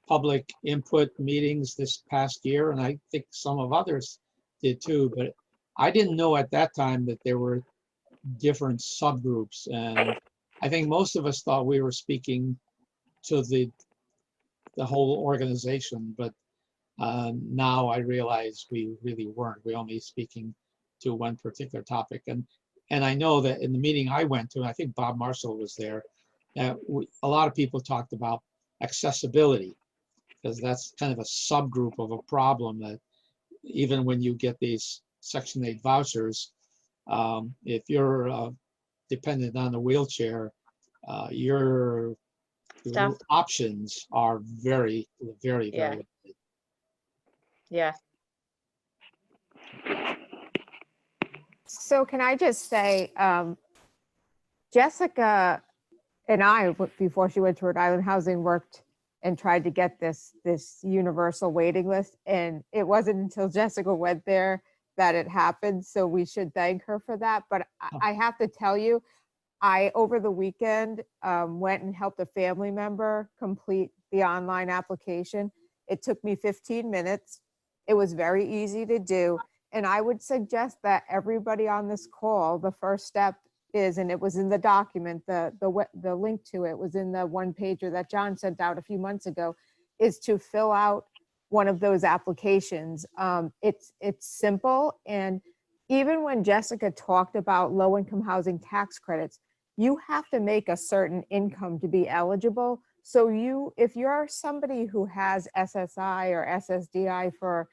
Speaker 2: public input meetings this past year, and I think some of others did too, but I didn't know at that time that there were different subgroups, and I think most of us thought we were speaking to the whole organization, but now I realize we really weren't. We're only speaking to one particular topic, and I know that in the meeting I went to, and I think Bob Marshall was there, a lot of people talked about accessibility, because that's kind of a subgroup of a problem that even when you get these Section 8 vouchers, if you're dependent on a wheelchair, your options are very, very, very limited.
Speaker 4: Yes.
Speaker 3: So can I just say, Jessica and I, before she went to Rhode Island Housing, worked and tried to get this universal waiting list. And it wasn't until Jessica went there that it happened. So we should thank her for that. But I have to tell you, I, over the weekend, went and helped a family member complete the online application. It took me 15 minutes. It was very easy to do. And I would suggest that everybody on this call, the first step is, and it was in the document, the link to it was in the one pager that John sent out a few months ago, is to fill out one of those applications. It's simple. And even when Jessica talked about low-income housing tax credits, you have to make a certain income to be eligible. So if you're somebody who has SSI or SSDI for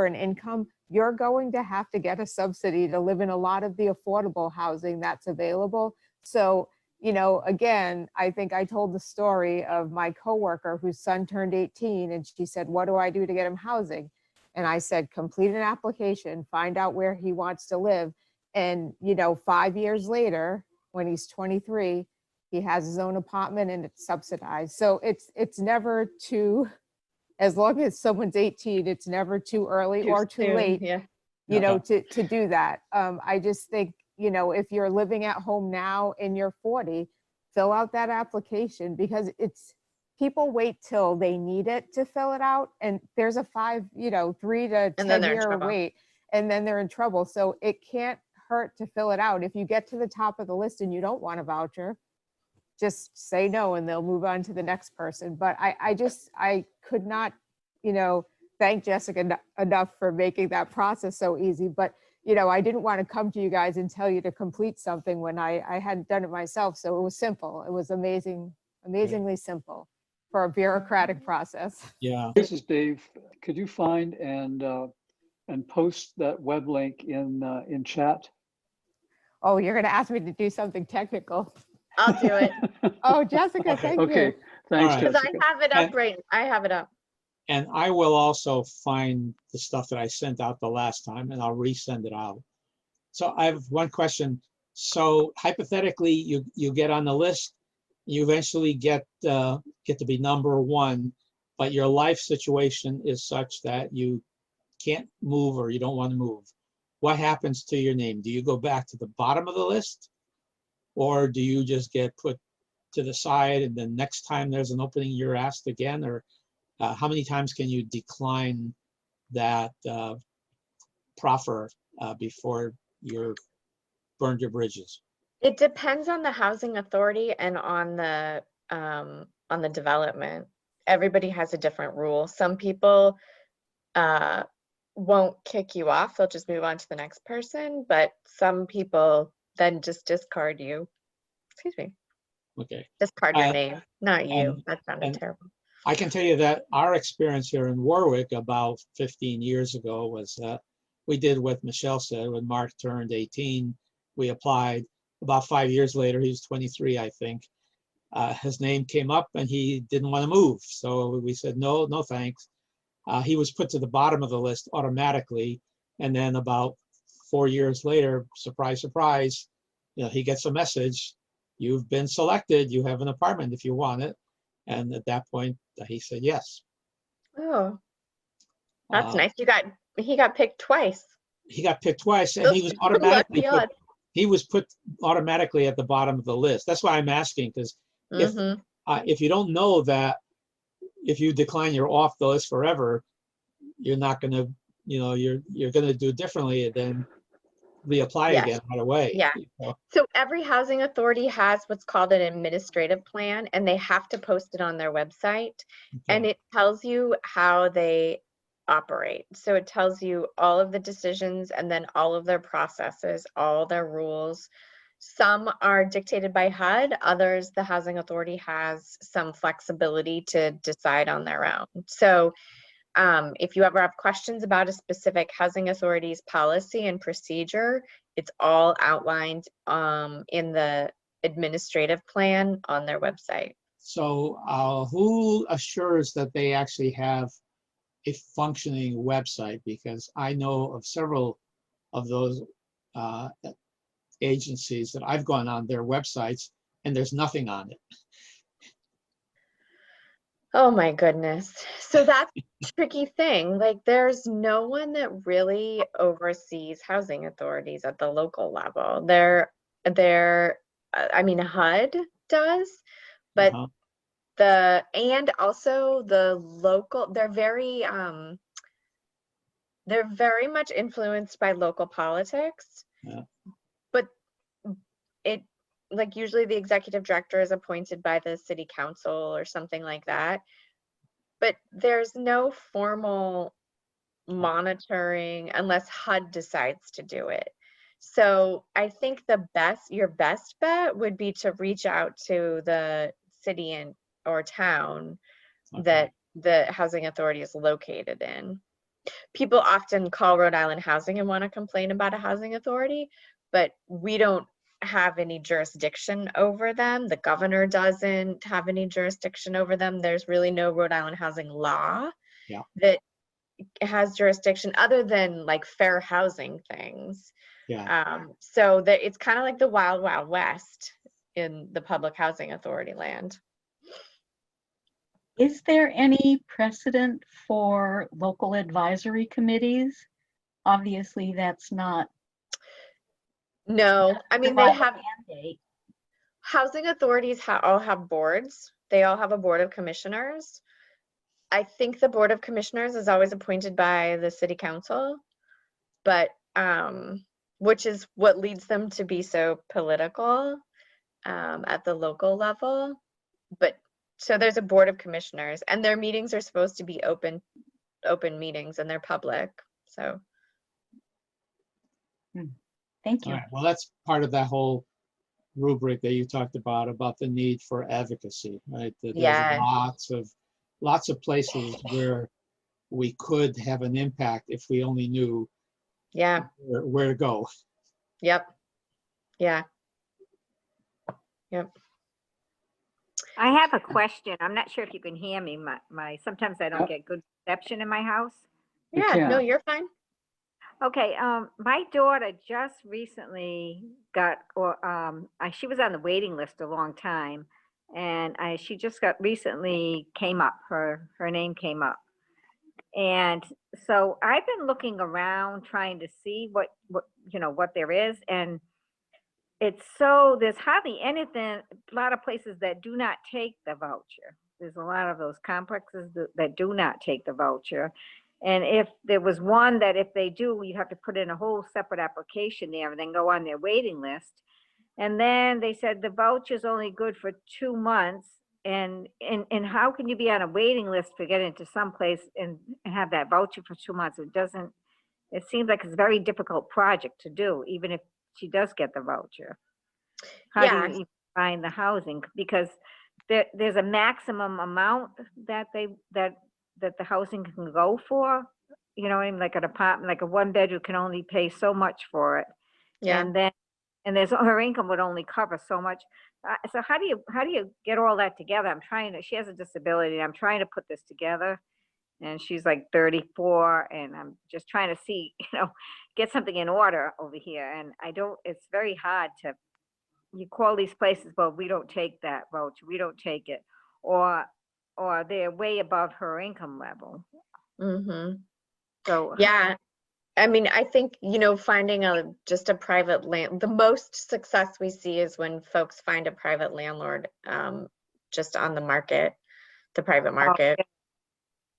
Speaker 3: an income, you're going to have to get a subsidy to live in a lot of the affordable housing that's available. So, again, I think I told the story of my coworker whose son turned 18 and she said, what do I do to get him housing? And I said, complete an application, find out where he wants to live. And, 5 years later, when he's 23, he has his own apartment and it's subsidized. So it's never too, as long as someone's 18, it's never too early or too
Speaker 4: soon,
Speaker 3: late,
Speaker 4: Yeah.
Speaker 3: to do that. I just think, if you're living at home now and you're 40, fill out that application, because people wait till they need it to fill it out. And there's a 3 to 10 year wait, and then they're in trouble. So it can't hurt to fill it out. If you get to the top of the list and you don't want a voucher, just say no and they'll move on to the next person. But I could not, thank Jessica enough for making that process so easy. But, I didn't want to come to you guys and tell you to complete something when I hadn't done it myself. So it was simple. It was amazingly simple for a bureaucratic process.
Speaker 2: Yeah.
Speaker 1: This is Dave. Could you find and post that web link in chat?
Speaker 3: Oh, you're going to ask me to do something technical.
Speaker 4: I'll do it.
Speaker 3: Oh, Jessica, thank
Speaker 1: Okay,
Speaker 3: you.
Speaker 1: thanks,
Speaker 2: All right.
Speaker 4: Because I
Speaker 1: Jessica.
Speaker 4: have it up I have it up.
Speaker 2: And I will also find the stuff that I sent out the last time and I'll resend it out. So I have one question. So hypothetically, you get on the list, you eventually get to be number one, but your life situation is such that you can't move or you don't want to move. What happens to your name? Do you go back to the bottom of the list? Or do you just get put to the side and then next time there's an opening, you're asked again? Or how many times can you decline that proffer before you're burned your bridges?
Speaker 4: It depends on the housing authority and on the development. Everybody has a different rule. Some people won't kick you off. They'll just move on to the next person, but some people then just discard you. Excuse me.
Speaker 2: Okay.
Speaker 4: Discard your name, not you.
Speaker 2: and-
Speaker 4: That sounded
Speaker 2: and-
Speaker 4: terrible.
Speaker 2: I can tell you that our experience here in Warwick about 15 years ago was that we did what Michelle said. When Mark turned 18, we applied. About 5 years later, he was 23, I think. His name came up and he didn't want to move. So we said, no thanks. He was put to the bottom of the list automatically. And then about 4 years later, surprise, surprise, he gets a message. You've been selected. You have an apartment if you want it. And at that point, he said yes.
Speaker 4: Oh, that's
Speaker 2: Uh,
Speaker 4: nice. He got picked twice.
Speaker 2: He got picked twice, and he was automatically
Speaker 4: Lucky
Speaker 2: put automatically at the bottom of the list. That's why I'm asking, because
Speaker 4: Mhm.
Speaker 2: if you don't know that, if you decline, you're off the list forever. You're not going to, you're going to do differently than reapply
Speaker 4: Yes.
Speaker 2: again right away.
Speaker 4: Yeah. So every housing authority has what's called an administrative plan, and they have to post it on their website. And it tells you how they operate. So it tells you all of the decisions and then all of their processes, all their rules. Some are dictated by HUD, others the housing authority has some flexibility to decide on their own. So if you ever have questions about a specific housing authority's policy and procedure, it's all outlined in the administrative plan on their website.
Speaker 2: So who assures that they actually have a functioning website? Because I know of several of those agencies that I've gone on their websites and there's nothing on it.
Speaker 4: Oh my goodness. So that's a tricky thing. Like there's no one that really oversees housing authorities at the local level. I mean, HUD does, but
Speaker 2: Uh-huh.
Speaker 4: and also the local, they're very much influenced by local politics.
Speaker 2: Yeah.
Speaker 4: But it, like usually the executive director is appointed by the city council or something like that. But there's no formal monitoring unless HUD decides to do it. So I think your best bet would be to reach out to the city and or town
Speaker 2: Okay.
Speaker 4: that the housing authority is located in. People often call Rhode Island Housing and want to complain about a housing authority, but we don't have any jurisdiction over them. The governor doesn't have any jurisdiction over them. There's really no Rhode Island housing law
Speaker 2: Yeah.
Speaker 4: that has jurisdiction other than like fair housing things.
Speaker 2: Yeah.
Speaker 4: So that it's kind of like the wild, wild west in the public housing authority land.
Speaker 5: Is there any precedent for local advisory committees? Obviously, that's not
Speaker 4: No, I mean,
Speaker 5: by
Speaker 4: they have
Speaker 5: mandate.
Speaker 4: housing authorities all have boards. They all have a board of commissioners. I think the board of commissioners is always appointed by the city council, but which is what leads them to be so political at the local level. But so there's a board of commissioners and their meetings are supposed to be open meetings and they're public. So
Speaker 5: Thank
Speaker 2: All
Speaker 5: you.
Speaker 2: right. Well, that's part of that whole rubric that you talked about the need for advocacy, right? That
Speaker 4: yeah,
Speaker 2: there's lots of places where we could have an impact if we only knew
Speaker 4: yeah,
Speaker 2: where to go.
Speaker 4: yep, yeah, yep.
Speaker 7: I have a question. I'm not sure if you can hear me. Sometimes I don't
Speaker 1: Yep.
Speaker 7: get good reception in my house.
Speaker 1: You
Speaker 4: Yeah, no,
Speaker 1: can.
Speaker 4: you're fine.
Speaker 7: Okay, my daughter just recently she was on the waiting list a long time, and she just recently came up. Her name came up, and so I've been looking around trying to see what what there is, and there's hardly anything. A lot of places that do not take the voucher. There's a lot of those complexes that do not take the voucher. And if there was one that if they do, you have to put in a whole separate application there and then go on their waiting list. And then they said the voucher is only good for 2 months. And how can you be on a waiting list to get into some place and have that voucher for 2 months? It seems like it's a very difficult project to do, even if she does get the voucher. How do you
Speaker 4: Yeah,
Speaker 7: even find the housing? Because there's a maximum amount that the housing can go for. You know, like an apartment, like a 1 bedroom can only pay so much for it.
Speaker 4: yeah.
Speaker 7: And there's her income would only cover so much. So how do you get all that together? She has a disability and I'm trying to put this together. And she's like 34 and I'm just trying to see, get something in order over here. And it's very hard you call these places, but we don't take that voucher. We don't take it. Or they're way above her income level.
Speaker 4: Mm-hmm.
Speaker 7: So
Speaker 4: Yeah. I mean, I think, finding just a private land, the most success we see is when folks find a private landlord just on the market, the private market.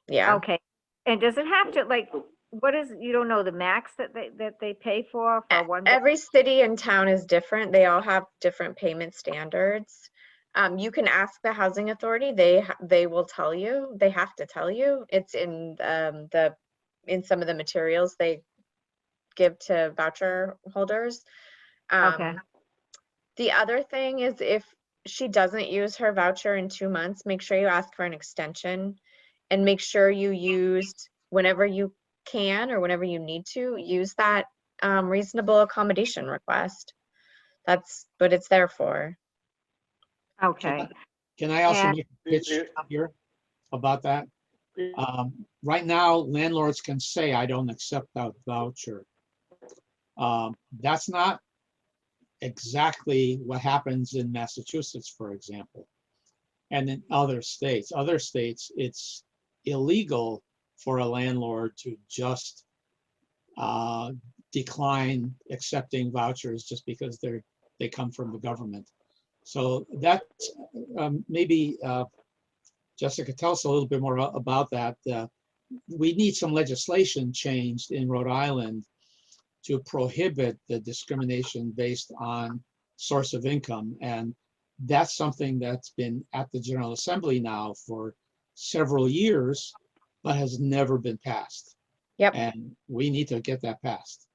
Speaker 4: Yeah.
Speaker 7: okay. And does it have to you don't know the max that they pay for one?
Speaker 4: Every city and town is different. They all have different payment standards. You can ask the housing authority. They will tell you. They have to tell you. It's in in some of the materials they give to voucher holders.
Speaker 7: Okay.
Speaker 4: The other thing is if she doesn't use her voucher in 2 months, make sure you ask for an extension and make sure you use whenever you can or whenever you need to use that reasonable accommodation request. That's what it's there for.
Speaker 7: Okay.
Speaker 2: Can I also
Speaker 7: And-
Speaker 2: make a pitch here about that? Right now, landlords can say, I don't accept that voucher. That's not exactly what happens in Massachusetts, for example. And in other states, it's illegal for a landlord to just decline accepting vouchers just because they come from the government. So that maybe Jessica, tell us a little bit more about that. We need some legislation changed in Rhode Island to prohibit the discrimination based on source of income. And that's something that's been at the General Assembly now for several years, but has never been passed.
Speaker 4: Yep.
Speaker 2: And we need to get that passed.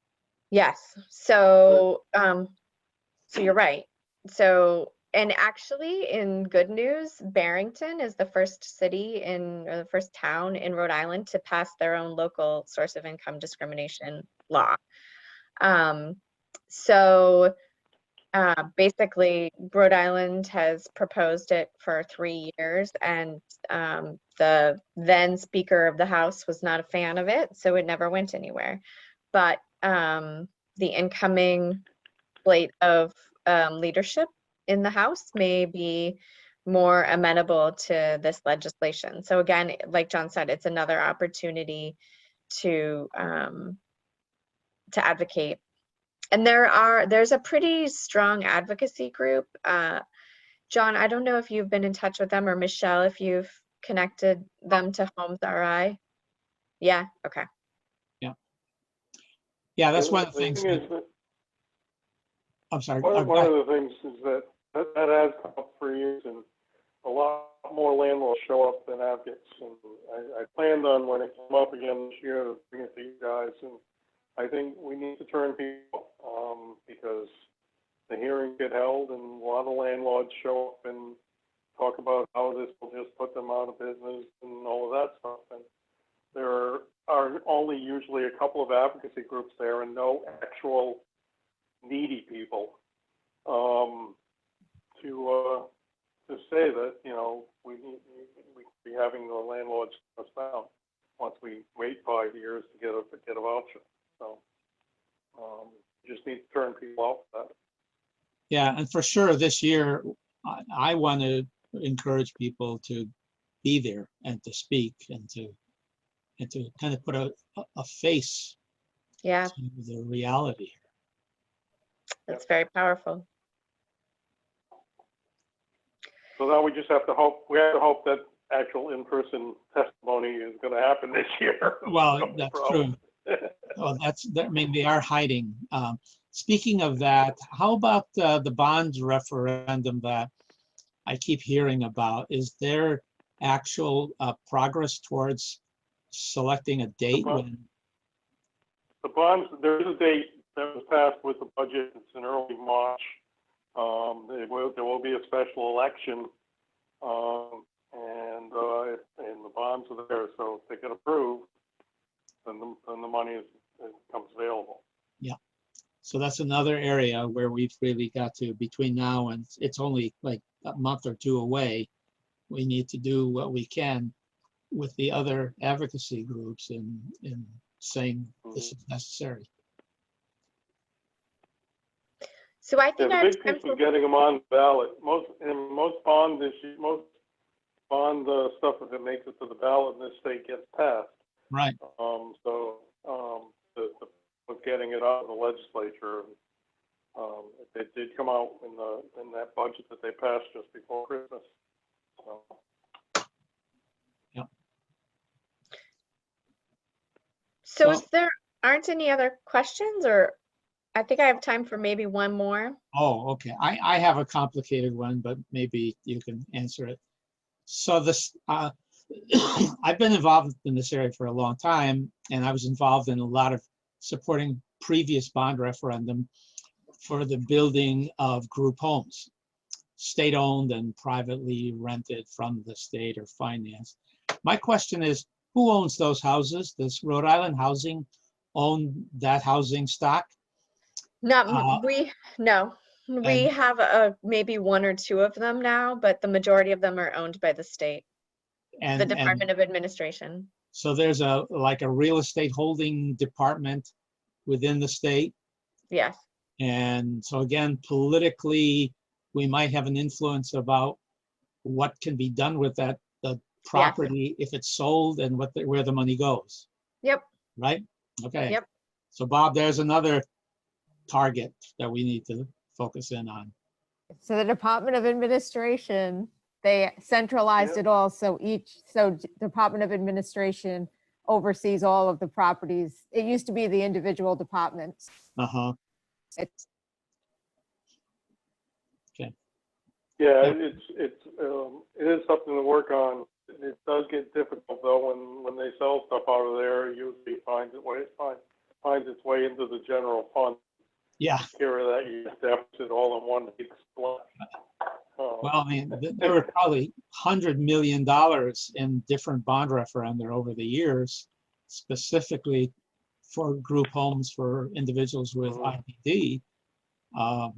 Speaker 4: Yes. So, so you're right. So, and actually, in good news, Barrington is the first city or the first town in Rhode Island to pass their own local source of income discrimination law. So basically, Rhode Island has proposed it for 3 years, and the then Speaker of the House was not a fan of it, so it never went anywhere. But the incoming slate of leadership in the House may be more amenable to this legislation. So again, like John said, it's another opportunity to advocate. And there's a pretty strong advocacy group. John, I don't know if you've been in touch with them, or Michelle, if you've connected them to Homes RI. Yeah, okay.
Speaker 2: Yeah, that's one of the things. I'm sorry.
Speaker 8: One of the things is that has come up for years, and a lot more landlords show up than advocates. And I planned on, when it came up again this year, to bring it to you guys. And I think we need to turn people, because the hearings get held, and a lot of landlords show up and talk about how this will just put them out of business and all of that stuff. And there are only usually a couple of advocacy groups there, and no actual needy people to say that, you know, we be having the landlords shut us down once we wait 5 years to get a voucher. So you just need to turn people off that.
Speaker 2: Yeah, and for sure this year, I want to encourage people to be there and to speak and to kind of put a face
Speaker 4: Yeah,
Speaker 2: to the reality.
Speaker 4: that's very powerful.
Speaker 8: So now we just have to hope. We have to hope that actual in-person testimony is going to happen this year.
Speaker 2: Well, that's true. Well, I mean, they are hiding. Speaking of that, how about the bonds referendum that I keep hearing about? Is there actual progress towards selecting a date?
Speaker 8: The bonds, there is a date that was passed with the budget. It's in early March. There will be a special election, and the bonds are there. So if they get approved, then the money becomes available.
Speaker 2: Yeah. So that's another area where we've really got to, between now and it's only like a month or two away, we need to do what we can with the other advocacy groups in saying this is necessary.
Speaker 4: So I think
Speaker 8: The big piece was getting them on the ballot. Most bond issues, most bond stuff, if it makes it to the ballot in this state, gets passed.
Speaker 2: Right.
Speaker 8: With getting it out of the legislature, it did come out in that budget that they passed just before Christmas. So.
Speaker 2: Yep.
Speaker 4: So is there aren't any other questions, or I think I have time for maybe one more.
Speaker 2: Oh, okay. I have a complicated one, but maybe you can answer it. So this, I've been involved in this area for a long time, and I was involved in a lot of supporting previous bond referendum for the building of group homes, state-owned and privately rented from the state or financed. My question is, who owns those houses? Does Rhode Island Housing own that housing stock?
Speaker 4: We have maybe one or two of them now, but the majority of them are owned by the state, the Department of Administration.
Speaker 2: So there's like a real estate holding department within the state.
Speaker 4: Yes.
Speaker 2: And so again, politically, we might have an influence about what can be done with that, the property if it's sold and where the money goes,
Speaker 4: Yep,
Speaker 2: right? Okay.
Speaker 4: Yep.
Speaker 2: So Bob, there's another target that we need to focus in on.
Speaker 3: So the Department of Administration, they centralized
Speaker 8: Yeah.
Speaker 3: it all. So Department of Administration oversees all of the properties. It used to be the individual departments.
Speaker 2: Uh-huh.
Speaker 3: It's
Speaker 8: Yeah,
Speaker 2: Yeah.
Speaker 8: it is something to work on. It does get difficult though when they sell stuff out of there. It usually finds its way into the general fund.
Speaker 2: Yeah.
Speaker 8: Take care of that year's deficit all in one big splash.
Speaker 2: Well, I mean, there were probably $100 million in different bond referenda over the years, specifically for group homes for individuals with IPD.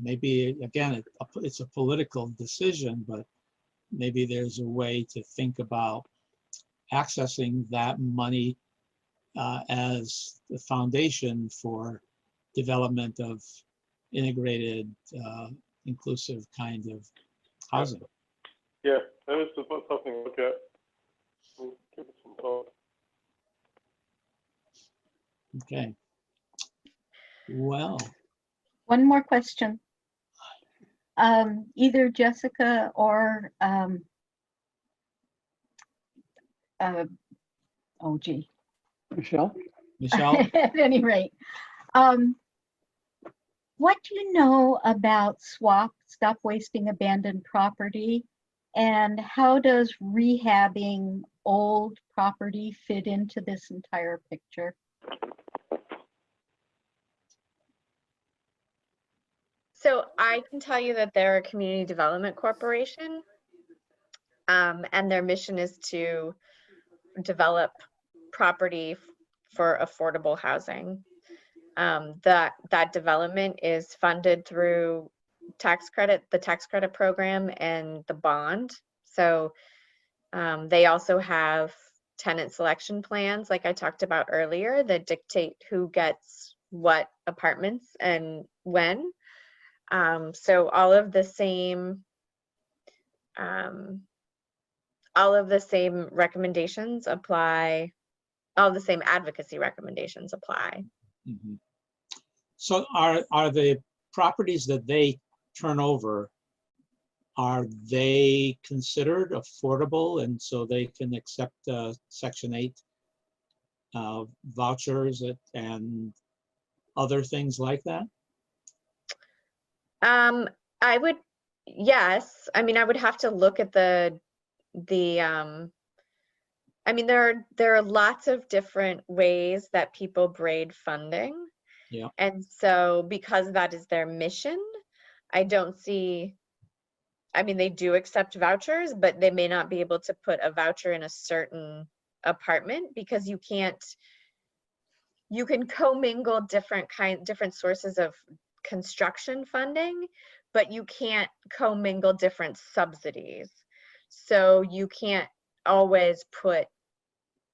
Speaker 2: Maybe, again, it's a political decision, but maybe there's a way to think about accessing that money as the foundation for development of integrated, inclusive kind of housing.
Speaker 8: Yeah, that is something to look at. We'll give it some thought.
Speaker 2: Okay. Well,
Speaker 5: One more question. Either Jessica or, oh gee,
Speaker 1: Michelle?
Speaker 2: Michelle,
Speaker 5: at any rate, what do you know about Stop Wasting Abandoned Property? And how does rehabbing old property fit into this entire picture?
Speaker 4: so I can tell you that they're a community development corporation. And their mission is to develop property for affordable housing. That development is funded through the tax credit program and the bond. So they also have tenant selection plans, like I talked about earlier, that dictate who gets what apartments and when. So all of the same recommendations apply, all the same advocacy recommendations apply.
Speaker 2: mhm. So are the properties that they turn over, are they considered affordable and so they can accept Section 8 vouchers and other things like that?
Speaker 4: I would, yes. I mean, I would have to look at I mean, there are lots of different ways that people braid funding.
Speaker 2: Yeah.
Speaker 4: And so because that is their mission, I don't see, I mean, they do accept vouchers, but they may not be able to put a voucher in a certain apartment because you can commingle different sources of construction funding, but you can't commingle different subsidies. So you can't always put,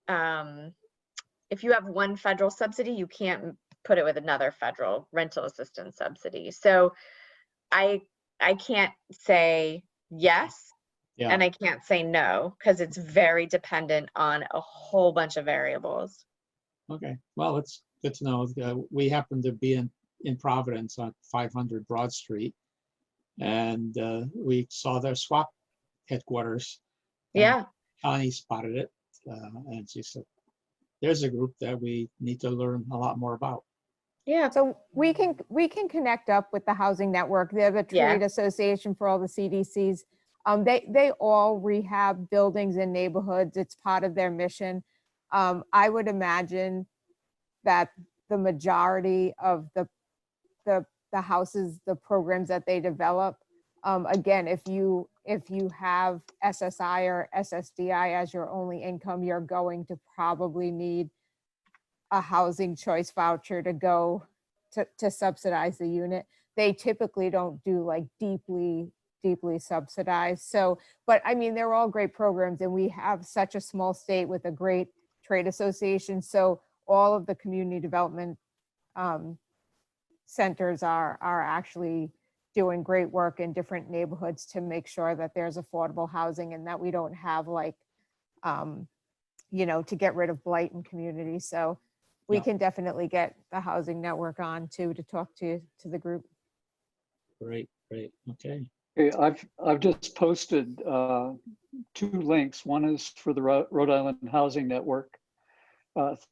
Speaker 4: if you have one federal subsidy, you can't put it with another federal rental assistance subsidy. So I can't say yes,
Speaker 2: Yeah.
Speaker 4: and I can't say no, because it's very dependent on a whole bunch of variables.
Speaker 2: Okay, well, it's good to know. We happen to be in Providence on 500 Broad Street, and we saw their swap headquarters. and
Speaker 4: Yeah.
Speaker 2: Connie spotted it, and she said, there's a group that we need to learn a lot more about.
Speaker 4: Yeah.
Speaker 3: So we can connect up with the housing network. They're the
Speaker 4: Yeah.
Speaker 3: trade association for all the CDCs. They all rehab buildings and neighborhoods. It's part of their mission. I would imagine that the majority of the houses, the programs that they develop, again, if you have SSI or SSDI as your only income, you're going to probably need a housing choice voucher to go to subsidize the unit. They typically don't do like deeply subsidized. So, but I mean, they're all great programs, and we have such a small state with a great trade association. So all of the community development centers are actually doing great work in different neighborhoods to make sure that there's affordable housing and that we don't have like, to get rid of blight in communities. So we
Speaker 2: Yeah.
Speaker 3: can definitely get the housing network on too, to talk to the group.
Speaker 2: Great, okay.
Speaker 1: Okay, I've just posted 2 links. One is for the Rhode Island Housing Network.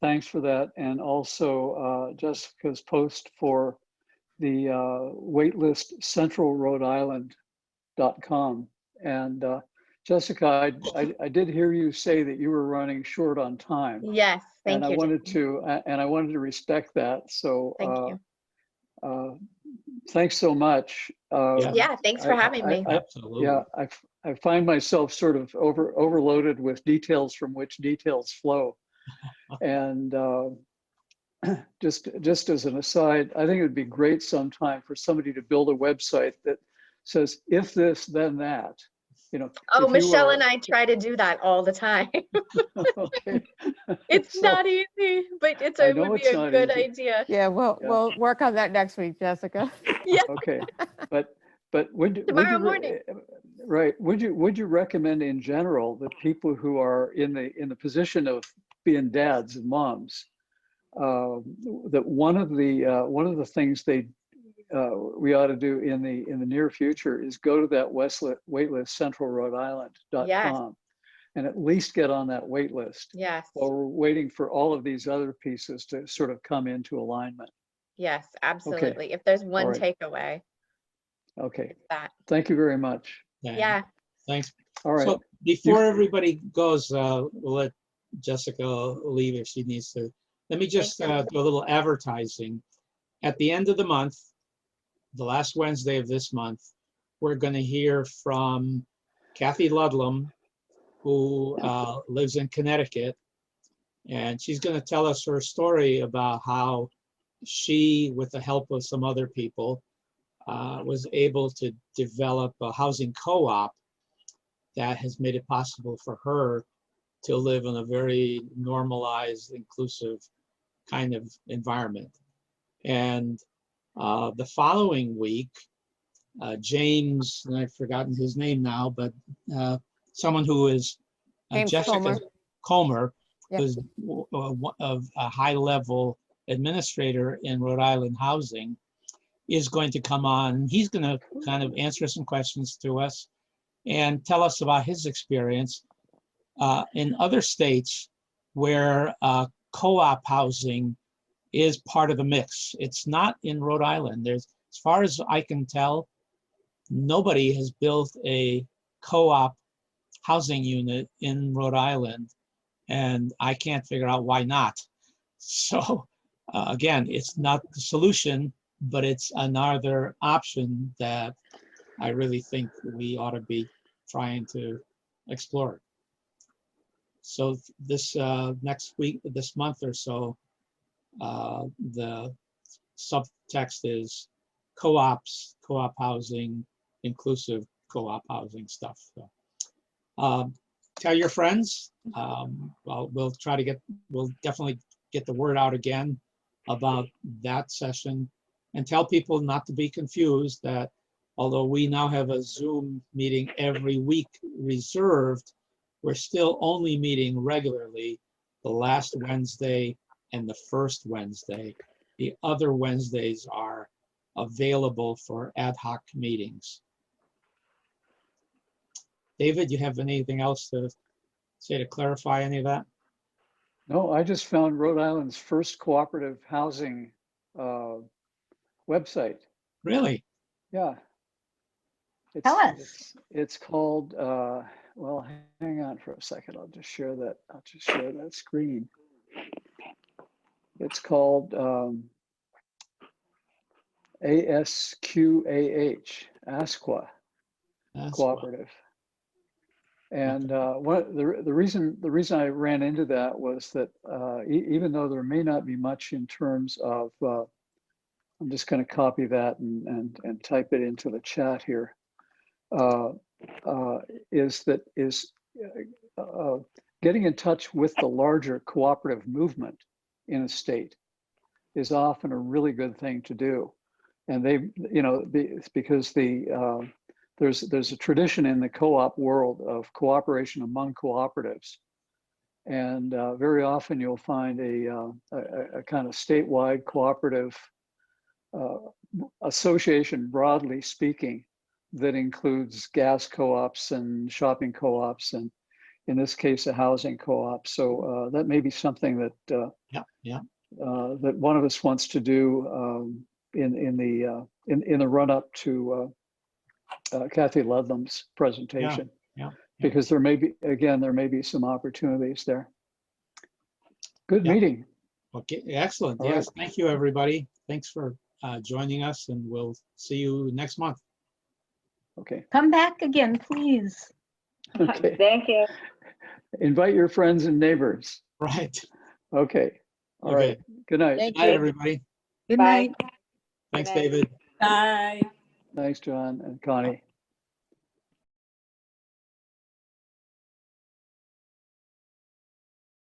Speaker 1: Thanks for that. And also Jessica's post for the waitlist centralrhodeisland.com. And Jessica, I did hear you say that you were running short on time.
Speaker 4: Yes,
Speaker 1: And
Speaker 4: thank
Speaker 1: I
Speaker 4: you.
Speaker 1: wanted
Speaker 4: Jamie.
Speaker 1: to respect that. So
Speaker 4: Thank you.
Speaker 1: thanks so much.
Speaker 4: Yeah, thanks for having me.
Speaker 2: Absolutely.
Speaker 1: Yeah, I find myself sort of overloaded with details from which details flow. And just as an aside, I think it would be great sometime for somebody to build a website that says, if this, then that.
Speaker 4: Oh,
Speaker 1: if you
Speaker 4: Michelle
Speaker 1: were-
Speaker 4: and I try to do that all the time.
Speaker 1: Okay.
Speaker 4: It's
Speaker 1: So,
Speaker 4: not easy, but
Speaker 1: I
Speaker 4: it
Speaker 1: know
Speaker 4: would be
Speaker 1: it's
Speaker 4: a
Speaker 1: not
Speaker 4: good
Speaker 1: easy.
Speaker 4: idea.
Speaker 3: Yeah, we'll
Speaker 1: Yeah.
Speaker 3: work on that next week, Jessica.
Speaker 4: Yeah,
Speaker 1: Okay, but would you
Speaker 4: tomorrow morning.
Speaker 1: right? Would you recommend in general that people who are in the position of being dads and moms, that one of the things we ought to do in the near future is go to that waitlist centralrhodeisland.com
Speaker 4: Yes,
Speaker 1: and at least get on that wait list
Speaker 4: yes,
Speaker 1: while we're waiting for all of these other pieces to sort of come into alignment.
Speaker 4: yes, absolutely. If there's one
Speaker 1: right.
Speaker 4: takeaway,
Speaker 1: Okay,
Speaker 4: it's that.
Speaker 1: thank you very much.
Speaker 4: Yeah,
Speaker 2: Thanks.
Speaker 1: All right.
Speaker 2: So before everybody goes, we'll let Jessica leave if she needs to. Let me just do
Speaker 4: Thanks,
Speaker 2: a little advertising. At the end of the month, the last Wednesday of this month, we're going to hear from Kathy Ludlam, who lives in Connecticut, and she's going to tell us her story about how she, with the help of some other people, was able to develop a housing co-op that has made it possible for her to live in a very normalized, inclusive kind of environment. And the following week, James, and I've forgotten his name now, but someone who is
Speaker 3: James
Speaker 2: Jessica Comer,
Speaker 3: Yep.
Speaker 2: who's of a high-level administrator in Rhode Island Housing, is going to come on. He's going to kind of answer some questions to us and tell us about his experience in other states where co-op housing is part of the mix. It's not in Rhode Island. There's, as far as I can tell, nobody has built a co-op housing unit in Rhode Island, and I can't figure out why not. So again, it's not the solution, but it's another option that I really think we ought to be trying to explore. So this next week, this month or so, the subtext is co-ops, co-op housing, inclusive co-op housing stuff. So, tell your friends. Well, we'll definitely get the word out again about that session, and tell people not to be confused that although we now have a Zoom meeting every week reserved, we're still only meeting regularly the last Wednesday and the first Wednesday. The other Wednesdays are available for ad hoc meetings. David, you have anything else to say to clarify any of that?
Speaker 1: No, I just found Rhode Island's first cooperative housing website.
Speaker 2: Really?
Speaker 1: Yeah.
Speaker 5: Tell us.
Speaker 1: It's called, well, hang on for a second. I'll just share that screen. It's called ASQAH, ASQA
Speaker 2: That's
Speaker 1: Cooperative. And the reason I ran into that was that even though there may not be much in terms of, I'm just going to copy that and type it into the chat here. Is getting in touch with the larger cooperative movement in a state is often a really good thing to do. And they, it's because there's a tradition in the co-op world of cooperation among cooperatives. And very often you'll find a kind of statewide cooperative association, broadly speaking, that includes gas co-ops and shopping co-ops, and in this case, a housing co-op. So that may be something that that one of us wants to do in the run-up to Kathy Ludlam's presentation. Because there may be some opportunities there. Good meeting.
Speaker 2: Okay, excellent.
Speaker 1: All
Speaker 2: Yes,
Speaker 1: right.
Speaker 2: thank you, everybody. Thanks for joining us, and we'll see you next month.
Speaker 1: Okay.
Speaker 5: Come back again, please.
Speaker 1: Okay.
Speaker 7: Thank you.
Speaker 1: Invite your friends and neighbors.
Speaker 2: Right.
Speaker 1: Okay. All
Speaker 2: Okay.
Speaker 1: right. Good night.
Speaker 4: Thank
Speaker 2: Night,
Speaker 4: you.
Speaker 2: everybody.
Speaker 5: Good
Speaker 7: Bye.
Speaker 5: night.
Speaker 2: Thanks,
Speaker 7: night.
Speaker 2: David.
Speaker 9: Bye.
Speaker 1: Thanks, John and Connie.